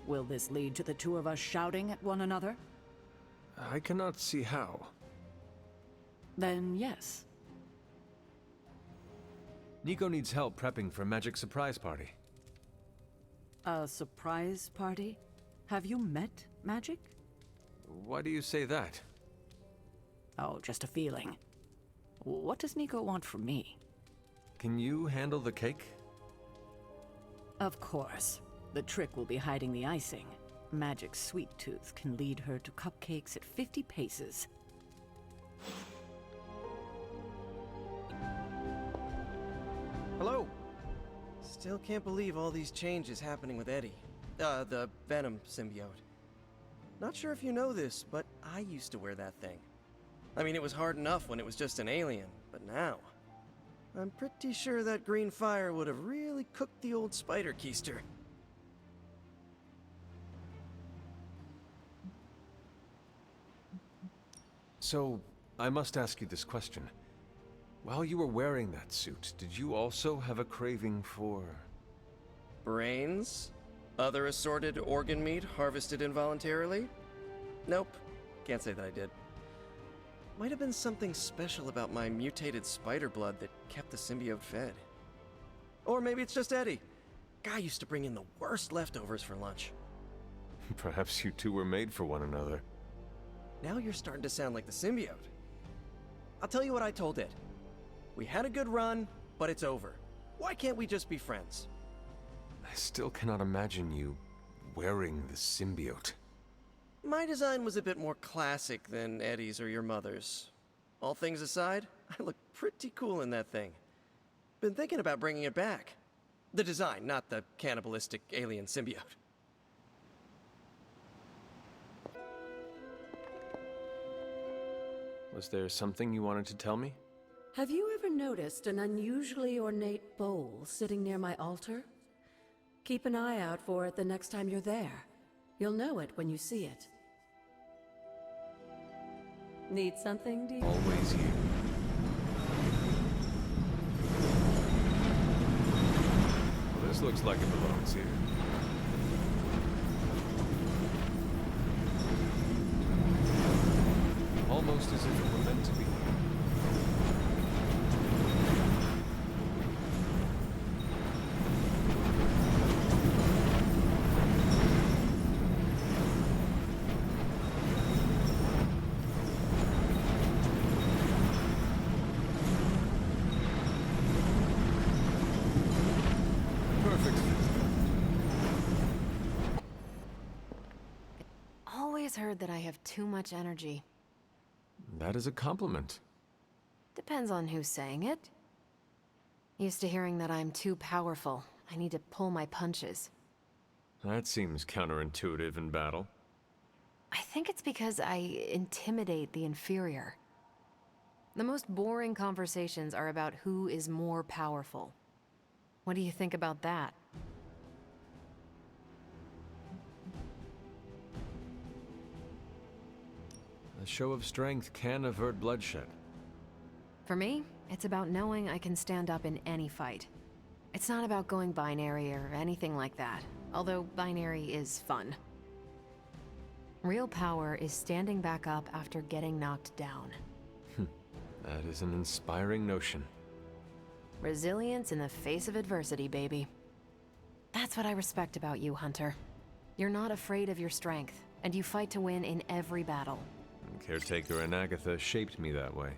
Will this lead to the two of us shouting at one another? I cannot see how. Then yes. Nico needs help prepping for Magic's surprise party. A surprise party? Have you met Magic? Why do you say that? Oh, just a feeling. What does Nico want from me? Can you handle the cake? Of course. The trick will be hiding the icing. Magic's sweet tooth can lead her to cupcakes at 50 paces. Hello? Still can't believe all these changes happening with Eddie. The Venom symbiote. Not sure if you know this, but I used to wear that thing. I mean, it was hard enough when it was just an alien, but now... I'm pretty sure that green fire would have really cooked the old spider keister. So, I must ask you this question. While you were wearing that suit, did you also have a craving for... Brains? Other assorted organ meat harvested involuntarily? Nope. Can't say that I did. Might have been something special about my mutated spider blood that kept the symbiote fed. Or maybe it's just Eddie. Guy used to bring in the worst leftovers for lunch. Perhaps you two were made for one another. Now you're starting to sound like the symbiote. I'll tell you what I told Ed. We had a good run, but it's over. Why can't we just be friends? I still cannot imagine you wearing the symbiote. My design was a bit more classic than Eddie's or your mother's. All things aside, I look pretty cool in that thing. Been thinking about bringing it back. The design, not the cannibalistic alien symbiote. Was there something you wanted to tell me? Have you ever noticed an unusually ornate bowl sitting near my altar? Keep an eye out for it the next time you're there. You'll know it when you see it. Need something, dear? Always you. Well, this looks like it belongs here. Almost as if it were meant to be. Always heard that I have too much energy. That is a compliment. Depends on who's saying it. Used to hearing that I'm too powerful. I need to pull my punches. That seems counterintuitive in battle. I think it's because I intimidate the inferior. The most boring conversations are about who is more powerful. What do you think about that? A show of strength can avert bloodshed. For me, it's about knowing I can stand up in any fight. It's not about going binary or anything like that, although binary is fun. Real power is standing back up after getting knocked down. That is an inspiring notion. Resilience in the face of adversity, baby. That's what I respect about you, Hunter. You're not afraid of your strength, and you fight to win in every battle. Caretaker and Agatha shaped me that way.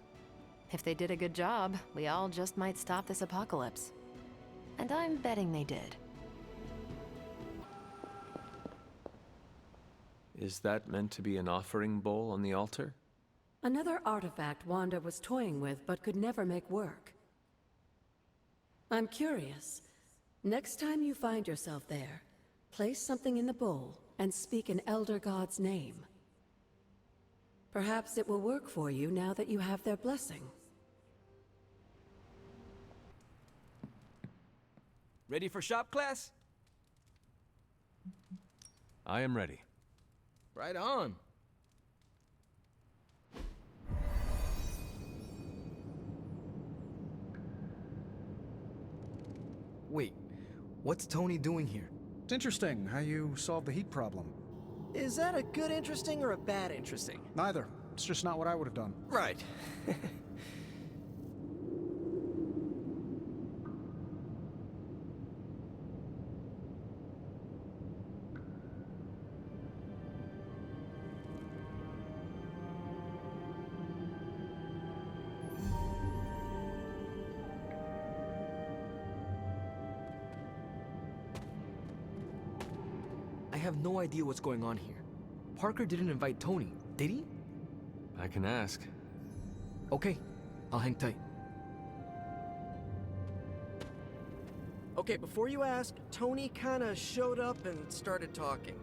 If they did a good job, we all just might stop this apocalypse. And I'm betting they did. Is that meant to be an offering bowl on the altar? Another artifact Wanda was toying with but could never make work. I'm curious. Next time you find yourself there, place something in the bowl and speak an Elder God's name. Perhaps it will work for you now that you have their blessing. Ready for shop class? I am ready. Right on. Wait, what's Tony doing here? It's interesting how you solved the heat problem. Is that a good interesting or a bad interesting? Neither. It's just not what I would have done. Right. I have no idea what's going on here. Parker didn't invite Tony, did he? I can ask. Okay, I'll hang tight. Okay, before you ask, Tony kinda showed up and started talking.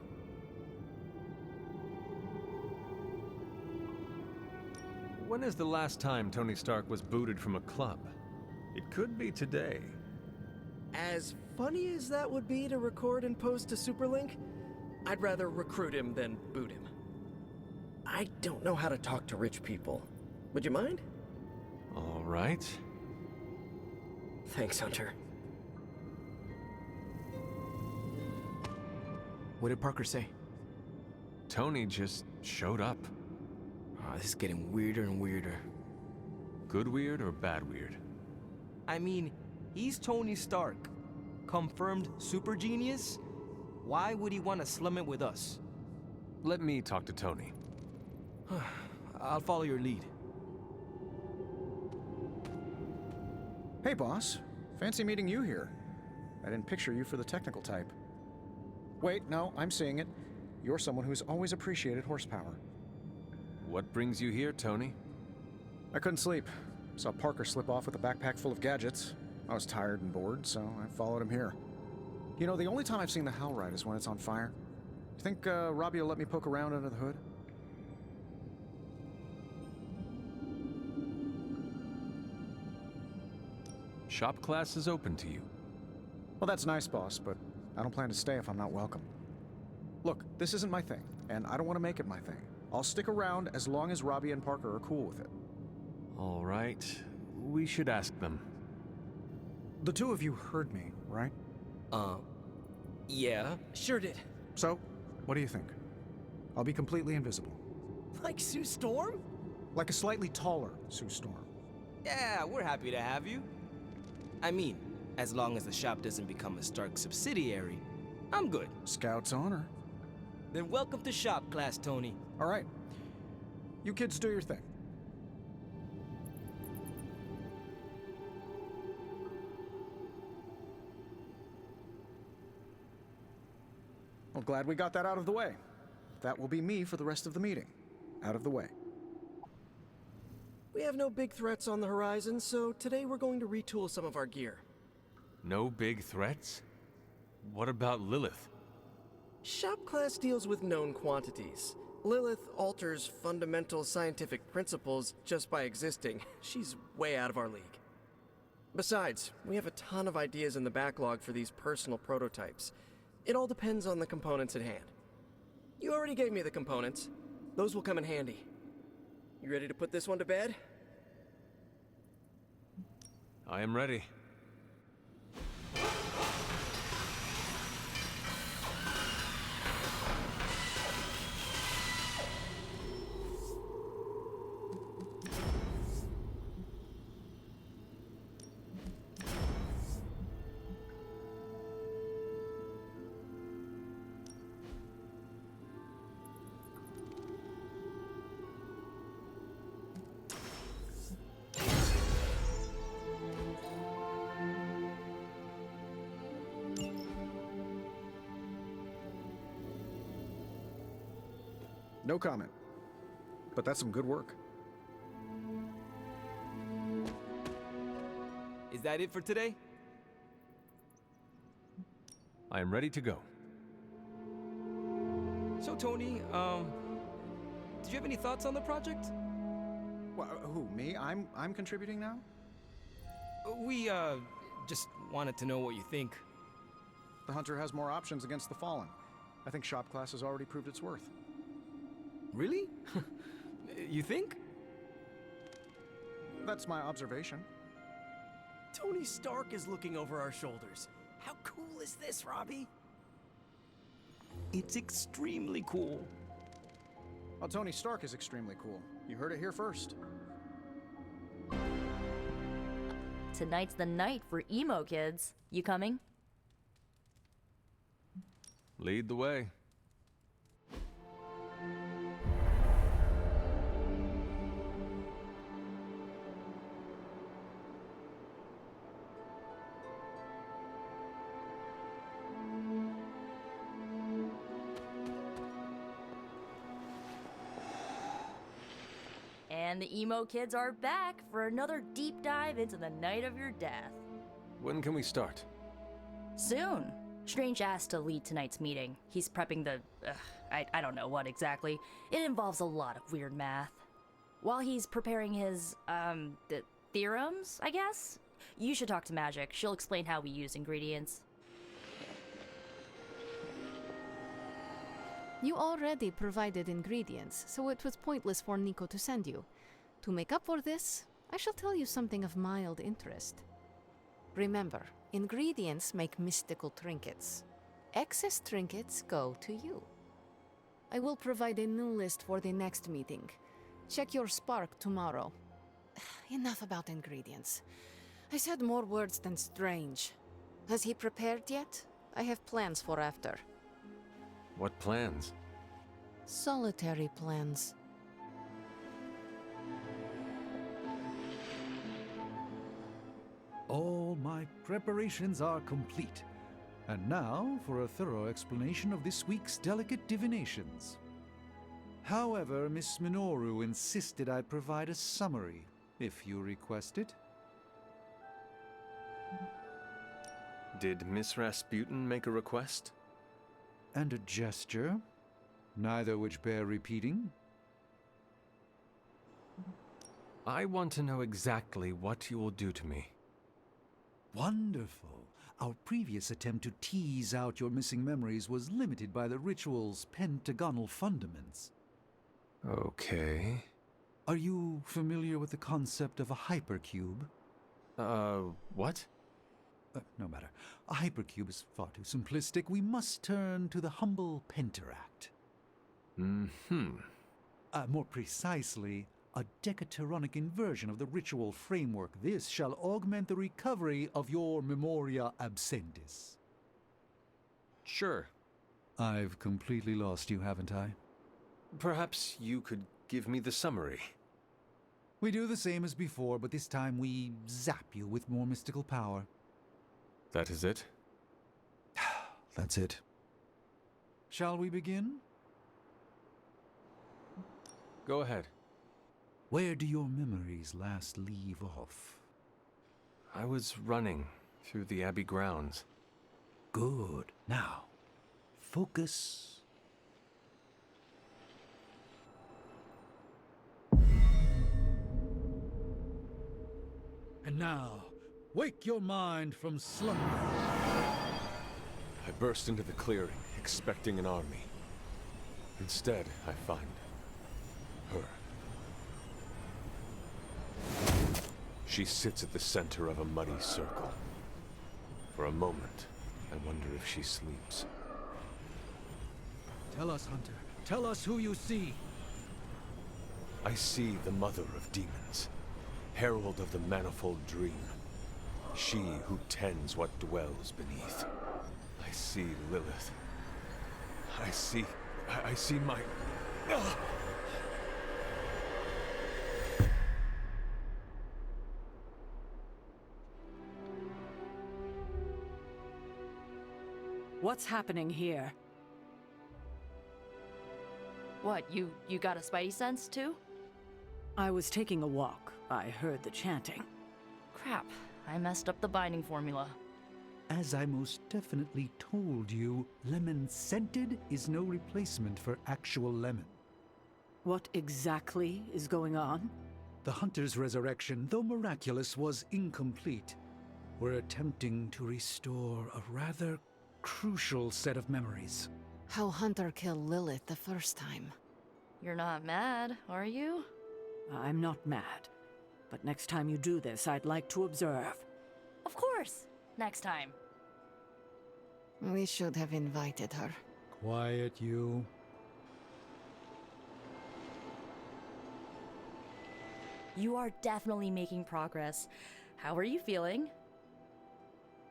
When is the last time Tony Stark was booted from a club? It could be today. As funny as that would be to record and post to Superlink, I'd rather recruit him than boot him. I don't know how to talk to rich people. Would you mind? All right. Thanks, Hunter. What did Parker say? Tony just showed up. Oh, this is getting weirder and weirder. Good weird or bad weird? I mean, he's Tony Stark. Confirmed super genius? Why would he want to slum it with us? Let me talk to Tony. I'll follow your lead. Hey, boss. Fancy meeting you here. I didn't picture you for the technical type. Wait, no, I'm seeing it. You're someone who's always appreciated horsepower. What brings you here, Tony? I couldn't sleep. Saw Parker slip off with a backpack full of gadgets. I was tired and bored, so I followed him here. You know, the only time I've seen the Hellride is when it's on fire. You think Robbie will let me poke around under the hood? Shop class is open to you. Well, that's nice, boss, but I don't plan to stay if I'm not welcome. Look, this isn't my thing, and I don't want to make it my thing. I'll stick around as long as Robbie and Parker are cool with it. All right. We should ask them. The two of you heard me, right? Yeah, sure did. So, what do you think? I'll be completely invisible. Like Sue Storm? Like a slightly taller Sue Storm. Yeah, we're happy to have you. I mean, as long as the shop doesn't become a Stark subsidiary, I'm good. Scout's honor. Then welcome to shop class, Tony. All right. You kids do your thing. Well, glad we got that out of the way. That will be me for the rest of the meeting. Out of the way. We have no big threats on the horizon, so today we're going to retool some of our gear. No big threats? What about Lilith? Shop class deals with known quantities. Lilith alters fundamental scientific principles just by existing. She's way out of our league. Besides, we have a ton of ideas in the backlog for these personal prototypes. It all depends on the components at hand. You already gave me the components. Those will come in handy. You ready to put this one to bed? I am ready. No comment. But that's some good work. is that it for today? I am ready to go. So, Tony, did you have any thoughts on the project? Who, me? I'm contributing now? We, just wanted to know what you think. The Hunter has more options against the Fallen. I think shop class has already proved its worth. Really? You think? That's my observation. Tony Stark is looking over our shoulders. How cool is this, Robbie? It's extremely cool. Well, Tony Stark is extremely cool. You heard it here first. Tonight's the night for emo kids. You coming? Lead the way. And the emo kids are back for another deep dive into the night of your death. When can we start? Soon. Strange asked to lead tonight's meeting. He's prepping the... I don't know what exactly. It involves a lot of weird math. While he's preparing his, the theorems, I guess? You should talk to Magic. She'll explain how we use ingredients. You already provided ingredients, so it was pointless for Nico to send you. To make up for this, I shall tell you something of mild interest. Remember, ingredients make mystical trinkets. Excess trinkets go to you. I will provide a new list for the next meeting. Check your spark tomorrow. Enough about ingredients. I said more words than Strange. Has he prepared yet? I have plans for after. What plans? Solitary plans. All my preparations are complete. And now for a thorough explanation of this week's delicate divinations. However, Miss Minoru insisted I provide a summary, if you request it. Did Miss Rasputin make a request? And a gesture, neither which bear repeating. I want to know exactly what you will do to me. Wonderful. Our previous attempt to tease out your missing memories was limited by the ritual's pentagonal fundaments. Okay. Are you familiar with the concept of a hypercube? What? No matter. A hypercube is far too simplistic. We must turn to the humble pentaract. More precisely, a decaturonic inversion of the ritual framework. This shall augment the recovery of your memoria abscendis. Sure. I've completely lost you, haven't I? Perhaps you could give me the summary. We do the same as before, but this time we zap you with more mystical power. That is it? That's it. Shall we begin? Go ahead. Where do your memories last leave off? I was running through the Abbey grounds. Good. Now, focus. And now, wake your mind from slumber. I burst into the clearing, expecting an army. Instead, I find her. She sits at the center of a muddy circle. For a moment, I wonder if she sleeps. Tell us, Hunter. Tell us who you see. I see the mother of demons, herald of the manifold dream. She who tends what dwells beneath. I see Lilith. I see my... What's happening here? What, you got a spidey sense too? I was taking a walk. I heard the chanting. Crap, I messed up the binding formula. As I most definitely told you, lemon scented is no replacement for actual lemon. What exactly is going on? The Hunter's resurrection, though miraculous, was incomplete. We're attempting to restore a rather crucial set of memories. How Hunter killed Lilith the first time. You're not mad, are you? I'm not mad. But next time you do this, I'd like to observe. Of course! Next time. We should have invited her. Quiet, you. You are definitely making progress. How are you feeling?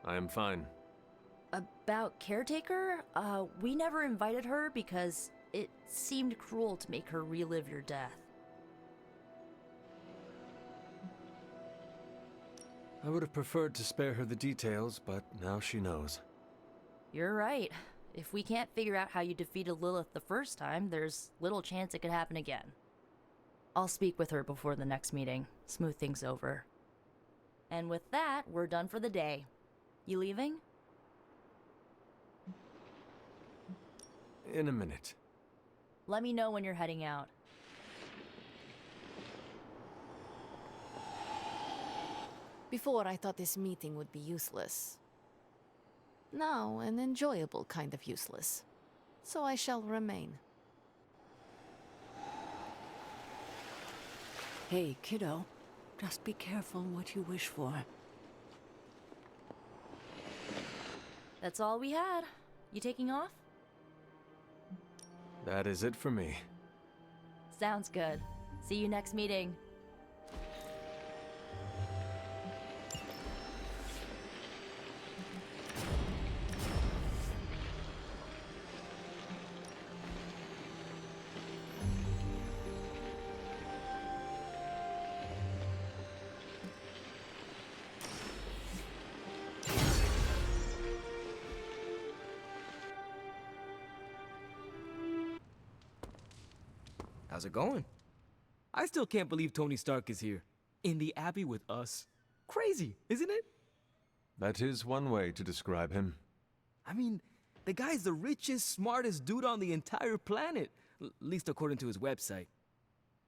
I am fine. About Caretaker? We never invited her because it seemed cruel to make her relive your death. I would have preferred to spare her the details, but now she knows. You're right. If we can't figure out how you defeated Lilith the first time, there's little chance it could happen again. I'll speak with her before the next meeting, smooth things over. And with that, we're done for the day. You leaving? In a minute. Let me know when you're heading out. Before, I thought this meeting would be useless. Now, an enjoyable kind of useless. So I shall remain. Hey, kiddo. Just be careful what you wish for. That's all we had. You taking off? That is it for me. Sounds good. See you next meeting. How's it going? I still can't believe Tony Stark is here. In the Abbey with us. Crazy, isn't it? That is one way to describe him. I mean, the guy's the richest, smartest dude on the entire planet. At least according to his website.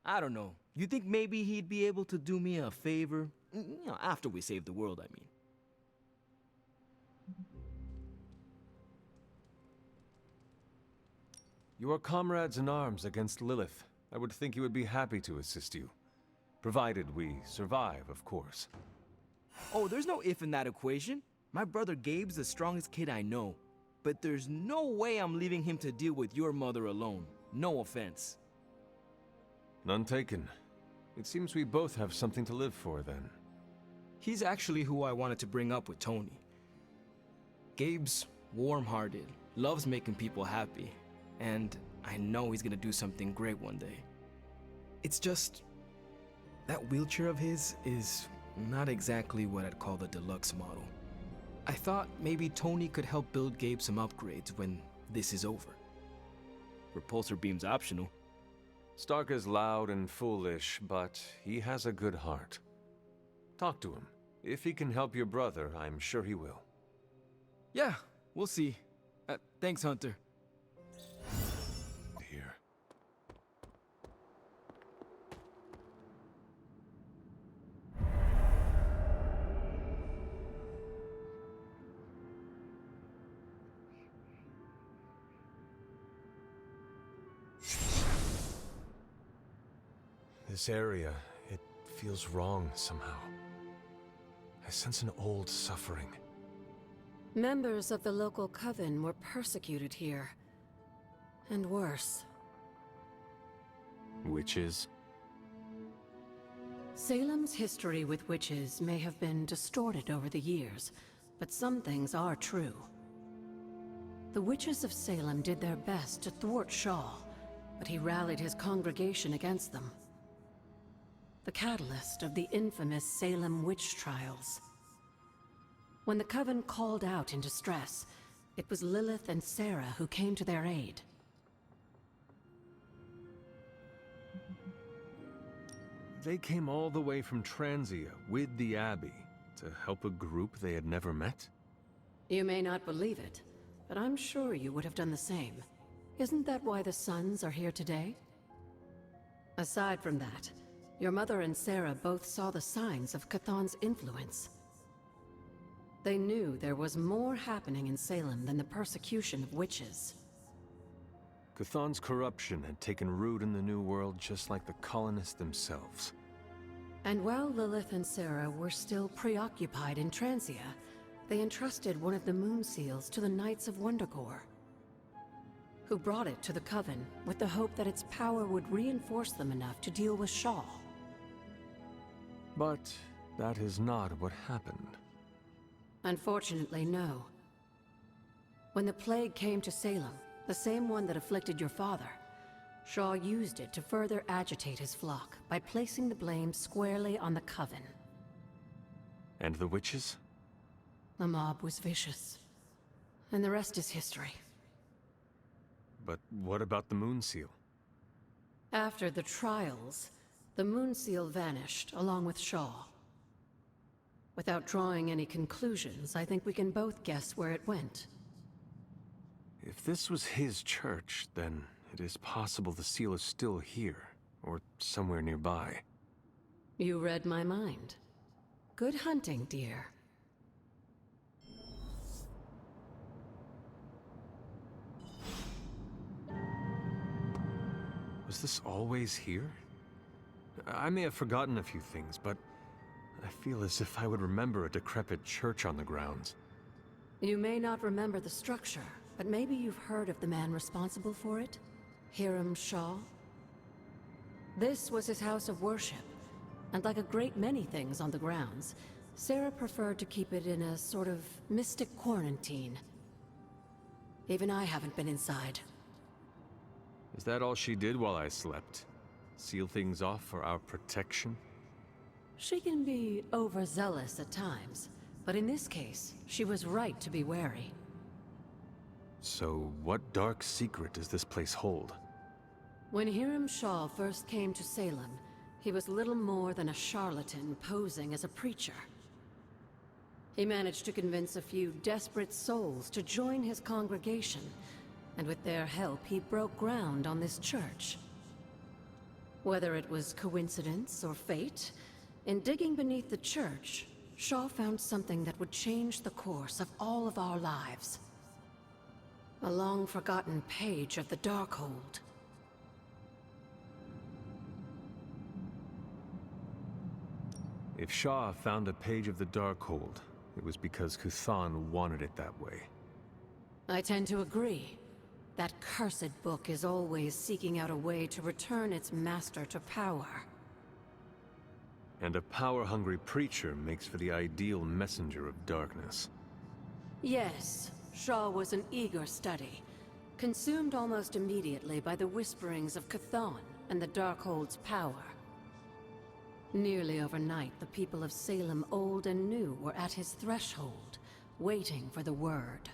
I don't know. You think maybe he'd be able to do me a favor? You know, after we save the world, I mean. You are comrades in arms against Lilith. I would think he would be happy to assist you. Provided we survive, of course. Oh, there's no if in that equation. My brother Gabe's the strongest kid I know. But there's no way I'm leaving him to deal with your mother alone. No offense. None taken. It seems we both have something to live for, then. He's actually who I wanted to bring up with Tony. Gabe's warm-hearted, loves making people happy, and I know he's gonna do something great one day. It's just... that wheelchair of his is not exactly what I'd call the deluxe model. I thought maybe Tony could help build Gabe some upgrades when this is over. Repulsor beam's optional. Stark is loud and foolish, but he has a good heart. Talk to him. If he can help your brother, I'm sure he will. Yeah, we'll see. Thanks, Hunter. Here. This area, it feels wrong somehow. I sense an old suffering. Members of the local coven were persecuted here. And worse. Witches? Salem's history with witches may have been distorted over the years, but some things are true. The witches of Salem did their best to thwart Shaw, but he rallied his congregation against them. The catalyst of the infamous Salem witch trials. When the Coven called out in distress, it was Lilith and Sarah who came to their aid. They came all the way from Transia with the Abbey To help a group they had never met? You may not believe it, but I'm sure you would have done the same. Isn't that why the Sons are here today? Aside from that, your mother and Sarah both saw the signs of Chthon's influence. They knew there was more happening in Salem than the persecution of witches. Chthon's corruption had taken root in the New World just like the colonists themselves. And while Lilith and Sarah were still preoccupied in Transia, they entrusted one of the moon seals to the Knights of Wondergore, who brought it to the Coven with the hope that its power would reinforce them enough to deal with Shaw. But that is not what happened. Unfortunately, no. When the plague came to Salem, the same one that afflicted your father, Shaw used it to further agitate his flock by placing the blame squarely on the Coven. And the witches? The mob was vicious, and the rest is history. But what about the Moon Seal? After the trials, the Moon Seal vanished along with Shaw. Without drawing any conclusions, I think we can both guess where it went. If this was his church, then it is possible the seal is still here, or somewhere nearby. You read my mind. Good hunting, dear. Was this always here? I may have forgotten a few things, but I feel as if I would remember a decrepit church on the grounds. You may not remember the structure, but maybe you've heard of the man responsible for it? Hiram Shaw? This was his house of worship, and like a great many things on the grounds, Sarah preferred to keep it in a sort of mystic quarantine. Even I haven't been inside. Is that all she did while I slept? Seal things off for our protection? She can be overzealous at times, but in this case, she was right to be wary. So, what dark secret does this place hold? When Hiram Shaw first came to Salem, he was little more than a charlatan posing as a preacher. He managed to convince a few desperate souls to join his congregation, and with their help, he broke ground on this church. Whether it was coincidence or fate, in digging beneath the church, Shaw found something that would change the course of all of our lives. A long-forgotten page of the Darkhold. If Shaw found a page of the Darkhold, it was because Chthon wanted it that way. I tend to agree. That cursed book is always seeking out a way to return its master to power. And a power-hungry preacher makes for the ideal messenger of darkness. Yes, Shaw was an eager study, consumed almost immediately by the whisperings of Chthon and the Darkhold's power. Nearly overnight, the people of Salem, old and new, were at his threshold, waiting for the word.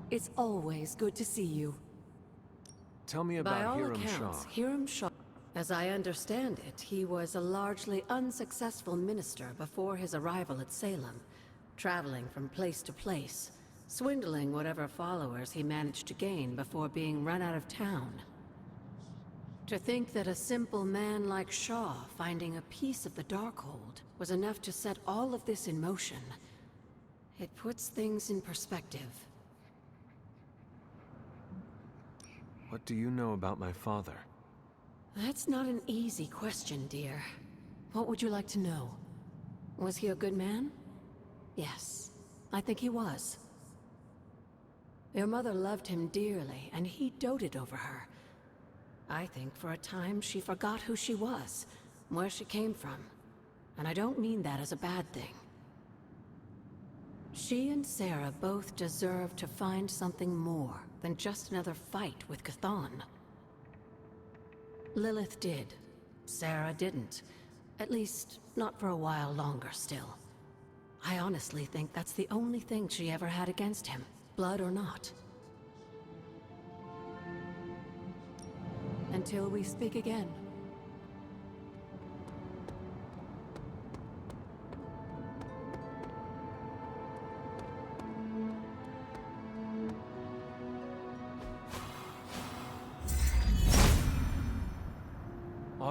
It's always good to see you. Tell me By about all Hiram accounts, Shaw. Hiram Shaw, as I understand it, he was a largely unsuccessful minister before his arrival at Salem, traveling from place to place, swindling whatever followers he managed to gain before being run out of town. To think that a simple man like Shaw finding a piece of the Darkhold was enough to set all of this in motion, it puts things in perspective. What do you know about my father? That's not an easy question, dear. What would you like to know? Was he a good man? Yes, I think he was. Your mother loved him dearly, and he doted over her. I think for a time she forgot who she was, where she came from. And I don't mean that as a bad thing. She and Sarah both deserve to find something more than just another fight with Chthon. Lilith did. Sarah didn't. At least, not for a while longer still. I honestly think that's the only thing she ever had against him, blood or not. Until we speak again.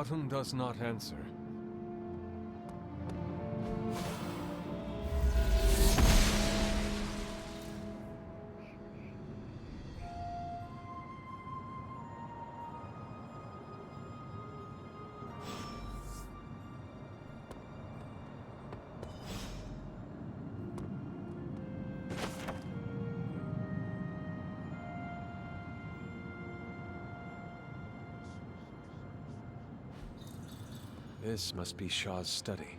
bottom does not answer. This must be Shaw's study.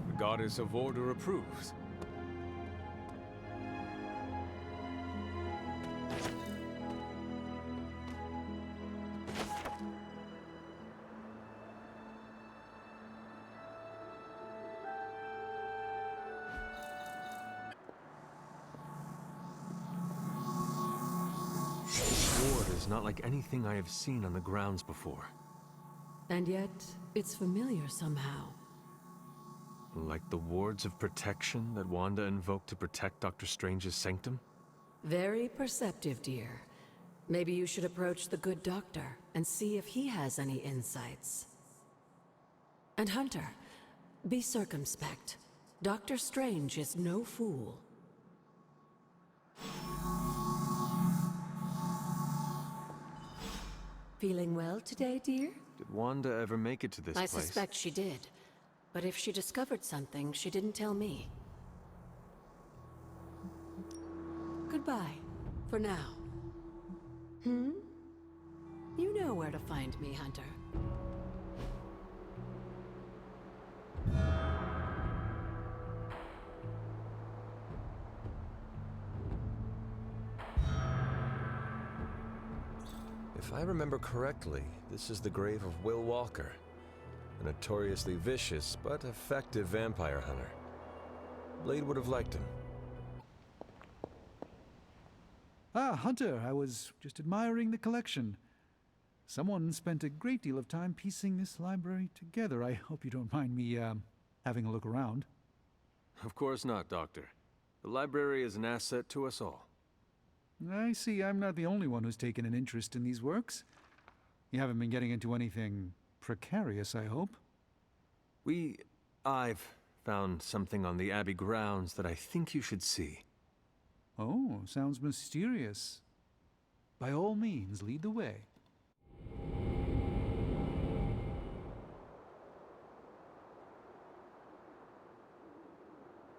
The Goddess of Order approves. This ward is not like anything I have seen on the grounds before. And yet, it's familiar somehow. Like the wards of protection that Wanda invoked to protect Dr. Strange's sanctum? Very perceptive, dear. Maybe you should approach the good doctor and see if he has any insights. And Hunter, be circumspect. Dr. Strange is no fool. Feeling well today, dear? Did Wanda ever make it to this I place? suspect she did. But if she discovered something, she didn't tell me. Goodbye, for now. You know where to find me, Hunter. If I remember correctly, this is the grave of Will Walker, a notoriously vicious but effective vampire hunter. Blade would have liked him. Ah, Hunter, I was just admiring the collection. Someone spent a great deal of time piecing this library together. I hope you don't mind me, having a look around. Of course not, Doctor. The library is an asset to us all. I see I'm not the only one who's taken an interest in these works. You haven't been getting into anything precarious, I hope? I've found something on the Abbey grounds that I think you should see. Oh, sounds mysterious. By all means, lead the way.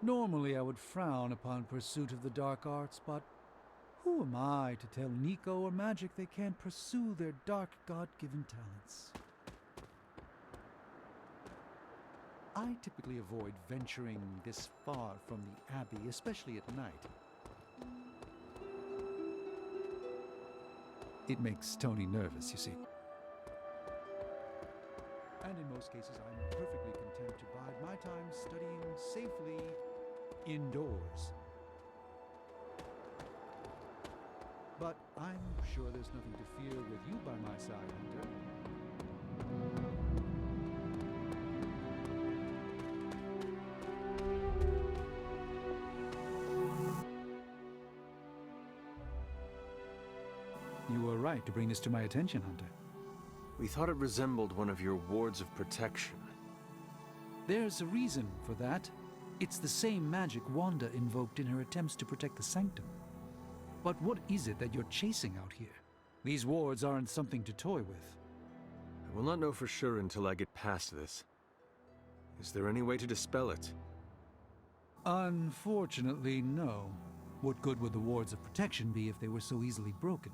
Normally I would frown upon pursuit of the dark arts, but who am I to tell Nico or Magic they can't pursue their dark God-given talents? I typically avoid venturing this far from the Abbey, especially at night. It makes Tony nervous, you see. And in most cases, I'm perfectly content to bide my time studying safely indoors. But I'm sure there's nothing to fear with you by my side, Hunter. You were right to bring this to my attention, Hunter. We thought it resembled one of your wards of protection. There's a reason for that. It's the same magic Wanda invoked in her attempts to protect the sanctum. But what is it that you're chasing out here? These wards aren't something to toy with. I will not know for sure until I get past this. Is there any way to dispel it? Unfortunately, no. What good would the wards of protection be if they were so easily broken?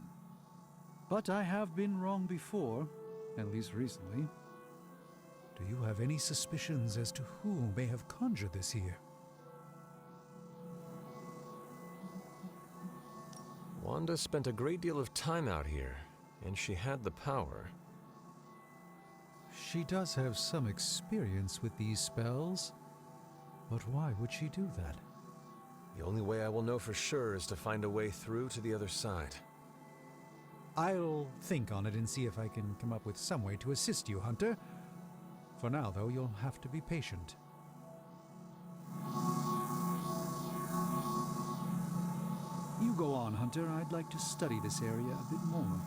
But I have been wrong before, at least recently. Do you have any suspicions as to who may have conjured this here? Wanda spent a great deal of time out here, and she had the power. She does have some experience with these spells. But why would she do that? The only way I will know for sure is to find a way through to the other side. I'll think on it and see if I can come up with some way to assist you, Hunter. For now, though, you'll have to be patient. You go on, Hunter. I'd like to study this area a bit more.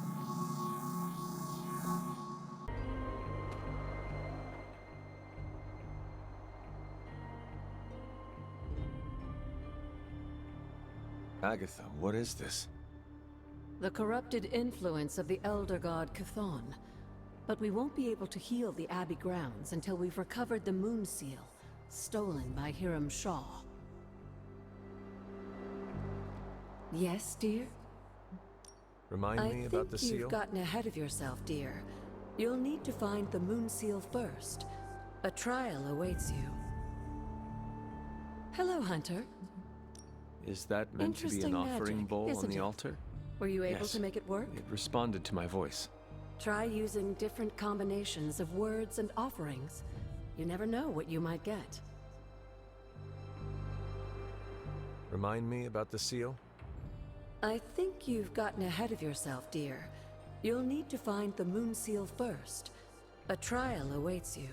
Agatha, what is this? The corrupted influence of the Elder God Chthon. But we won't be able to heal the Abbey grounds until we've recovered the Moon Seal, stolen by Hiram Shaw. Yes, dear? Remind me about the I think seal? you've gotten ahead of yourself, dear. You'll need to find the Moon Seal first. A trial awaits you. Hello, Hunter. Is that meant to be an Interesting offering magic, bowl on isn't the it? altar? Were you able Yes. to make it work? It responded to my voice. Try using different combinations of words and offerings. You never know what you might get. Remind me about the seal? I think you've gotten ahead of yourself, dear. You'll need to find the Moon Seal first. A trial awaits you.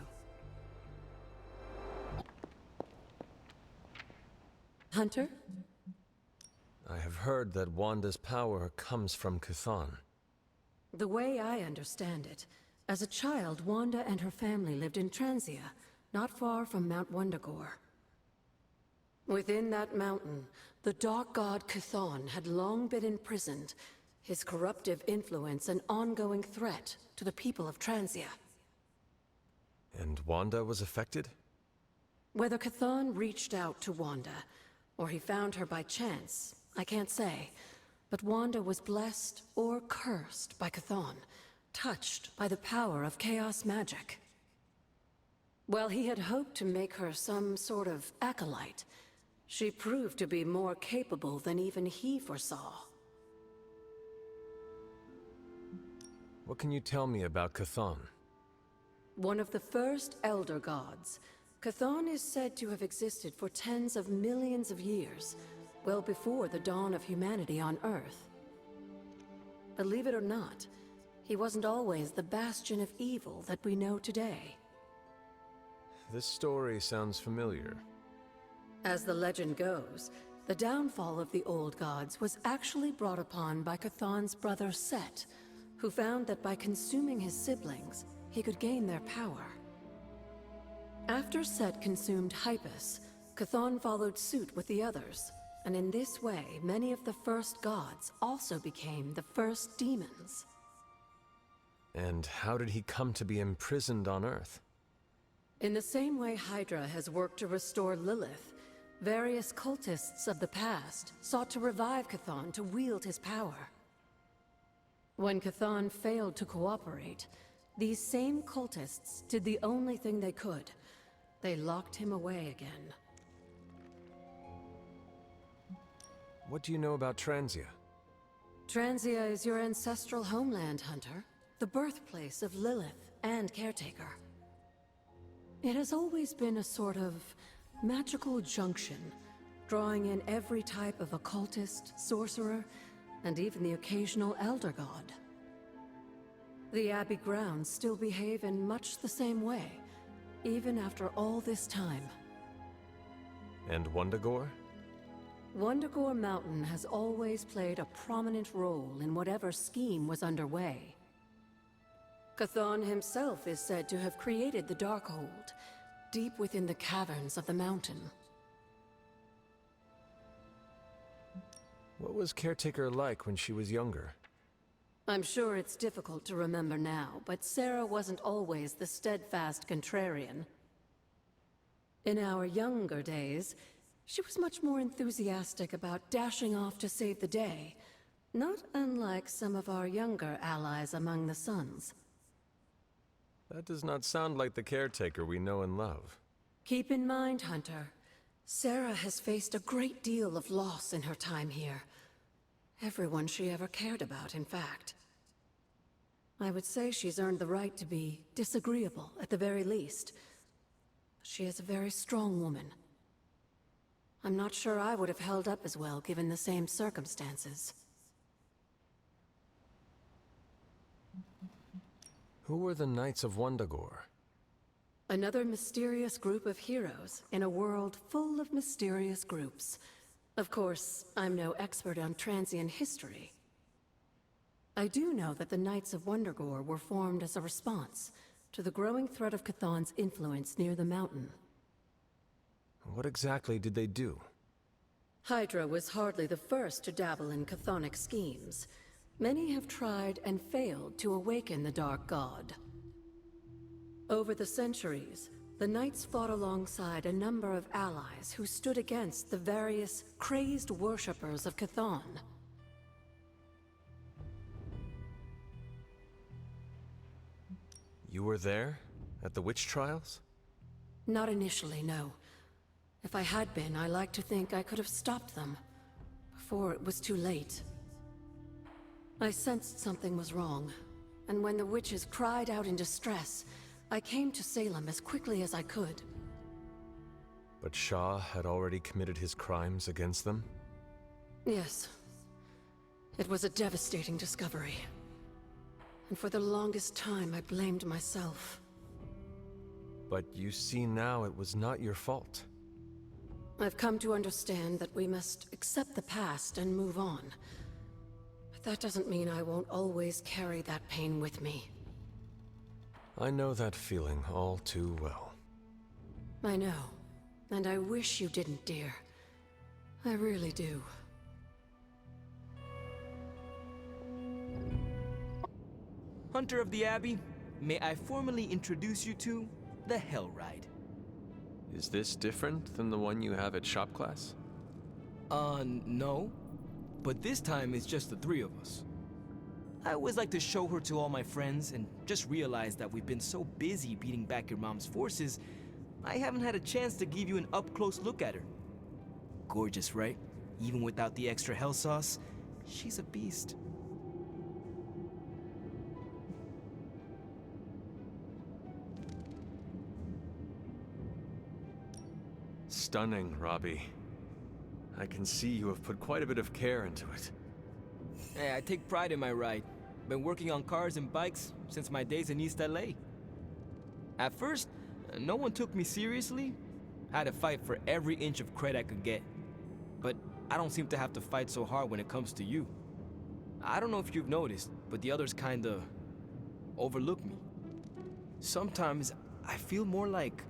Hunter? I have heard that Wanda's power comes from Chthon. The way I understand it, as a child, Wanda and her family lived in Transia, not far from Mount Wundagore. Within that mountain, the dark god Chthon had long been imprisoned, his corruptive influence an ongoing threat to the people of Transia. And Wanda was affected? Whether Chthon reached out to Wanda, or he found her by chance, I can't say. But Wanda was blessed or cursed by Chthon, touched by the power of chaos magic. While he had hoped to make her some sort of acolyte, she proved to be more capable than even he foresaw. What can you tell me about Chthon? One of the first Elder Gods, Chthon is said to have existed for tens of millions of years, well before the dawn of humanity on Earth. Believe it or not, he wasn't always the bastion of evil that we know today. This story sounds familiar. As the legend goes, the downfall of the old gods was actually brought upon by Chthon's brother Set, who found that by consuming his siblings, he could gain their power. After Set consumed Hypus, Chthon followed suit with the others, and in this way, many of the first gods also became the first demons. And how did he come to be imprisoned on Earth? In the same way Hydra has worked to restore Lilith, various cultists of the past sought to revive Chthon to wield his power. When Chthon failed to cooperate, these same cultists did the only thing they could. They locked him away again. What do you know about Transia? Transia is your ancestral homeland, Hunter. The birthplace of Lilith and Caretaker. It has always been a sort of magical junction, drawing in every type of occultist, sorcerer, and even the occasional Elder God. The Abbey grounds still behave in much the same way, even after all this time. And Wundagore? Wundagore Mountain has always played a prominent role in whatever scheme was underway. Chthon himself is said to have created the Darkhold, deep within the caverns of the mountain. What was Caretaker like when she was younger? I'm sure it's difficult to remember now, but Sarah wasn't always the steadfast contrarian. In our younger days, she was much more enthusiastic about dashing off to save the day, not unlike some of our younger allies among the Suns. That does not sound like the Caretaker we know and love. Keep in mind, Hunter, Sarah has faced a great deal of loss in her time here. Everyone she ever cared about, in fact. I would say she's earned the right to be disagreeable, at the very least. She is a very strong woman. I'm not sure I would have held up as well given the same circumstances. Who were the Knights of Wundagore? Another mysterious group of heroes in a world full of mysterious groups. Of course, I'm no expert on transient history. I do know that the Knights of Wundagore were formed as a response to the growing threat of Chthon's influence near the mountain. What exactly did they do? Hydra was hardly the first to dabble in chthonic schemes. Many have tried and failed to awaken the Dark God. Over the centuries, the Knights fought alongside a number of allies who stood against the various crazed worshippers of Chthon. You were there? At the witch trials? Not initially, no. If I had been, I like to think I could have stopped them before it was too late. I sensed something was wrong, and when the witches cried out in distress, I came to Salem as quickly as I could. But Shah had already committed his crimes against them? Yes. It was a devastating discovery. And for the longest time, I blamed myself. But you see now it was not your fault. I've come to understand that we must accept the past and move on. But that doesn't mean I won't always carry that pain with me. I know that feeling all too well. I know. And I wish you didn't, dear. I really do. Hunter of the Abbey, may I formally introduce you to the Hell Ride. Is this different than the one you have at shop class? No. But this time it's just the three of us. I always like to show her to all my friends and just realize that we've been so busy beating back your mom's forces, I haven't had a chance to give you an up-close look at her. Gorgeous, right? Even without the extra hell sauce, she's a beast. Stunning, Robbie. I can see you have put quite a bit of care into it. Hey, I take pride in my ride. Been working on cars and bikes since my days in East LA. At first, no one took me seriously. Had to fight for every inch of cred I could get. But I don't seem to have to fight so hard when it comes to you. I don't know if you've noticed, but the others kinda overlook me. Sometimes I feel more like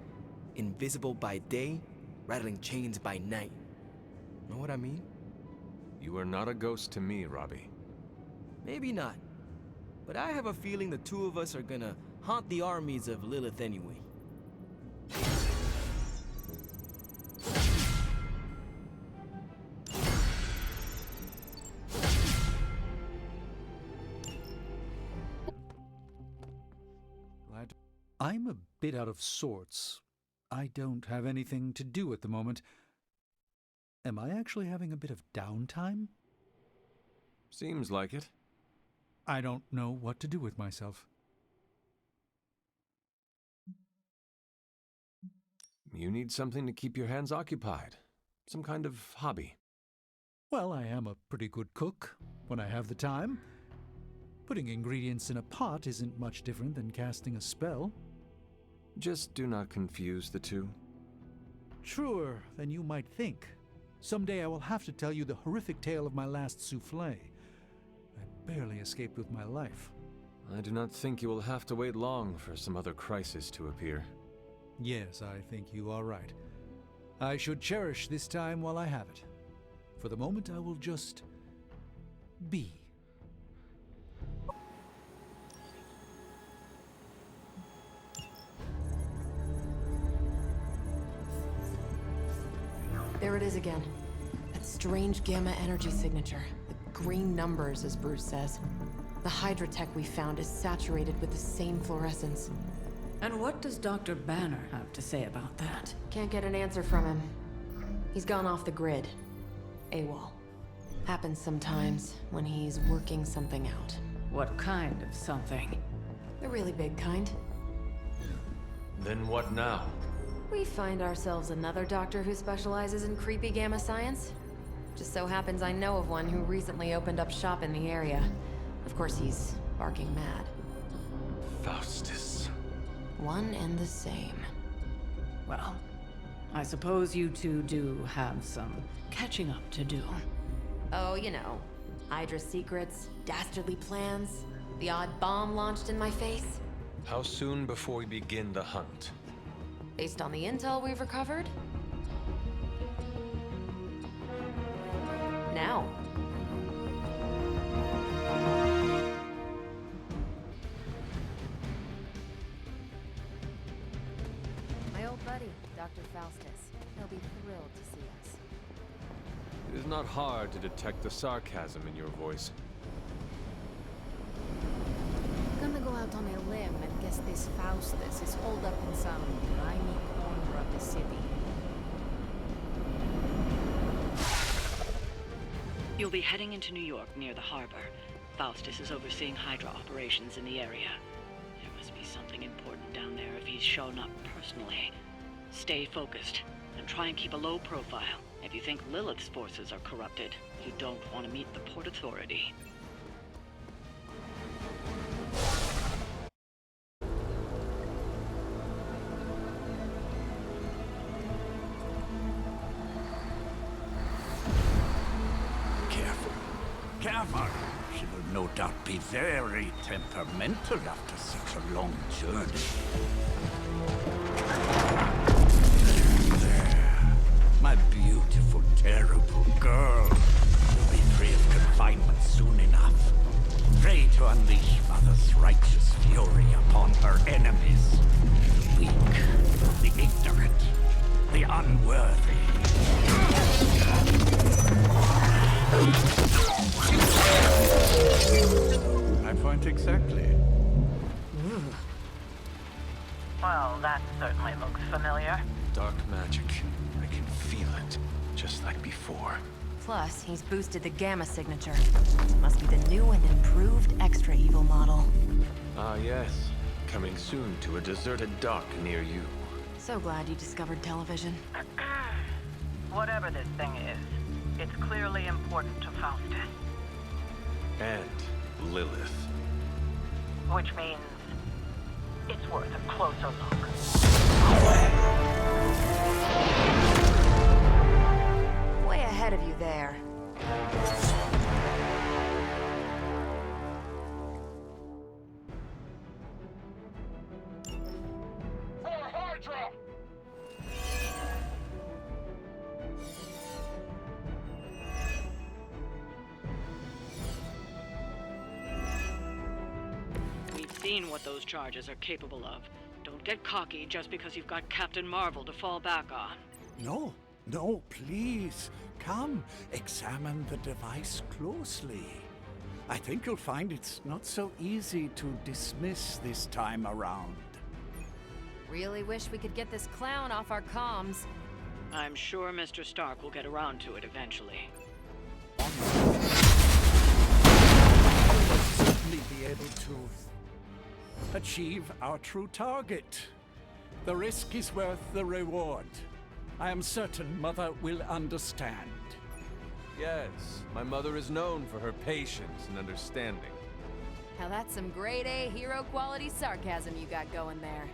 invisible by day, rattling chains by night. Know what I mean? You are not a ghost to me, Robbie. Maybe not. But I have a feeling the two of us are gonna haunt the armies of Lilith anyway. I'm a bit out of sorts. I don't have anything to do at the moment. Am I actually having a bit of downtime? Seems like it. I don't know what to do with myself. You need something to keep your hands occupied. Some kind of hobby. Well, I am a pretty good cook when I have the time. Putting ingredients in a pot isn't much different than casting a spell. Just do not confuse the two. Truer than you might think. Someday I will have to tell you the horrific tale of my last soufflé. I barely escaped with my life. I do not think you will have to wait long for some other crisis to appear. Yes, I think you are right. I should cherish this time while I have it. For the moment, I will just be. There it is again. That strange gamma energy signature. The green numbers, as Bruce says. The Hydra tech we found is saturated with the same fluorescence. And what does Dr. Banner have to say about that? Can't get an answer from him. He's gone off the grid. AWOL. Happens sometimes when he's working something out. What kind of something? The really big kind. Then what now? We find ourselves another doctor who specializes in creepy gamma science. Just so happens I know of one who recently opened up shop in the area. Of course, he's barking mad. Faustus. One and the same. Well, I suppose you two do have some catching up to do. Oh, you know. Hydra secrets, dastardly plans, the odd bomb launched in my face. How soon before we begin the hunt? Based on the intel we've recovered? Now. My old buddy, Dr. Faustus. He'll be thrilled to see us. It is not hard to detect the sarcasm in your voice. Gonna go out on a limb and guess this Faustus is holed up in some grimy corner of the city. You'll be heading into New York near the harbor. Faustus is overseeing Hydra operations in the area. There must be something important down there if he's shown up personally. Stay focused, and try and keep a low profile. If you think Lilith's forces are corrupted, you don't want to meet the Port Authority. Careful. She will no doubt be very temperamental after such a long journey. There. My beautiful, terrible girl. You'll be free of confinement soon enough. Free to unleash Mother's righteous fury upon her enemies. The weak, the ignorant, the unworthy. My point exactly. Well, that certainly looks familiar. Dark magic. I can feel it, just like before. Plus, he's boosted the gamma signature. Must be the new and improved extra evil model. Ah, yes. Coming soon to a deserted dock near you. So glad you discovered television. Whatever this thing is, it's clearly important to Faustus. And Lilith. Which means it's worth a closer look. Way ahead of you there. Seen what those charges are capable of. Don't get cocky just because you've got Captain Marvel to fall back on. No, no, please. Come, examine the device closely. I think you'll find it's not so easy to dismiss this time around. Really wish we could get this clown off our comms. I'm sure Mr. Stark will get around to it eventually. We'll certainly be able to achieve our true target. The risk is worth the reward. I am certain Mother will understand. Yes, my mother is known for her patience and understanding. Now that's some grade A hero quality sarcasm you got going there.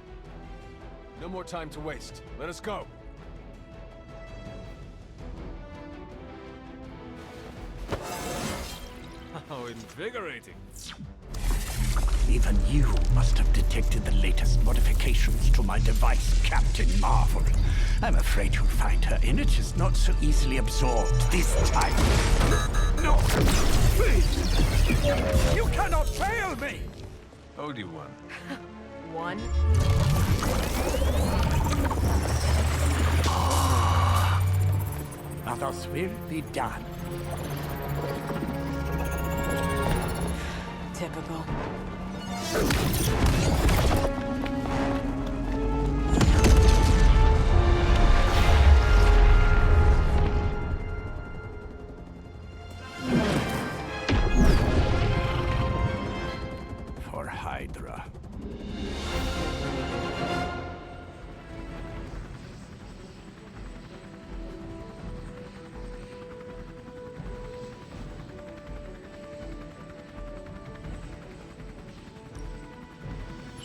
No more time to waste. Let us go. How invigorating. Even you must have detected the latest modifications to my device, Captain Marvel. I'm afraid you'll find her energies not so easily absorbed this time. No! Please! You cannot fail me! Owed you one. One? Others will be done. Typical.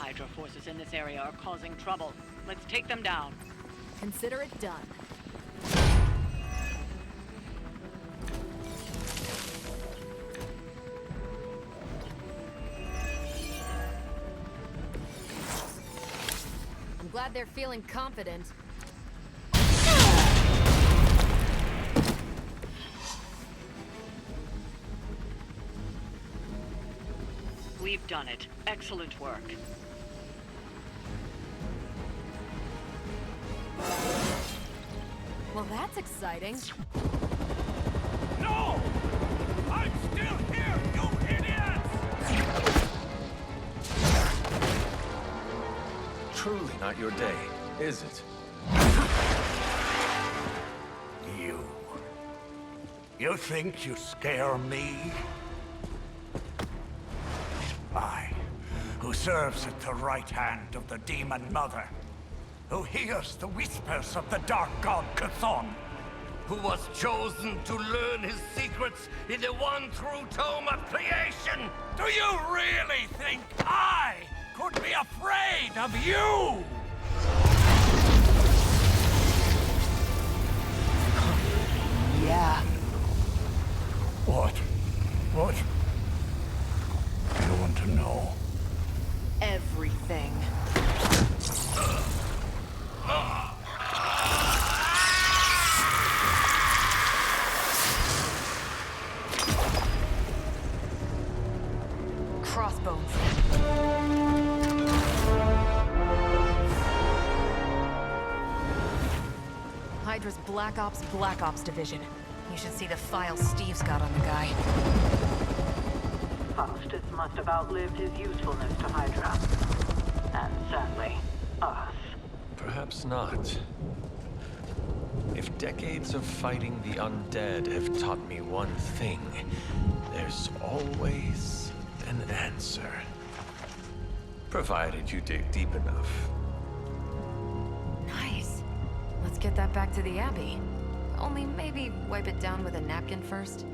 Hydra forces in this area are causing trouble. Let's take them down. Consider it done. I'm glad they're feeling confident. We've done it. Excellent work. Well, that's exciting. No! I'm still here, you idiots! Truly not your day, is it? You think you scare me? I, who serves at the right hand of the Demon Mother, who hears the whispers of the Dark God Chthon, who was chosen to learn his secrets in the one true tome of creation. Do you really think I could be afraid of you? Yeah. What? You want to know? Everything. Crossbones. Hydra's Black Ops Division. You should see the file Steve's got on the guy. Faustus must have outlived his usefulness to Hydra. And sadly, us. Perhaps not. If decades of fighting the undead have taught me one thing, there's always an answer. Provided you dig deep enough. Nice. Let's get that back to the Abbey. Only maybe wipe it down with a napkin first.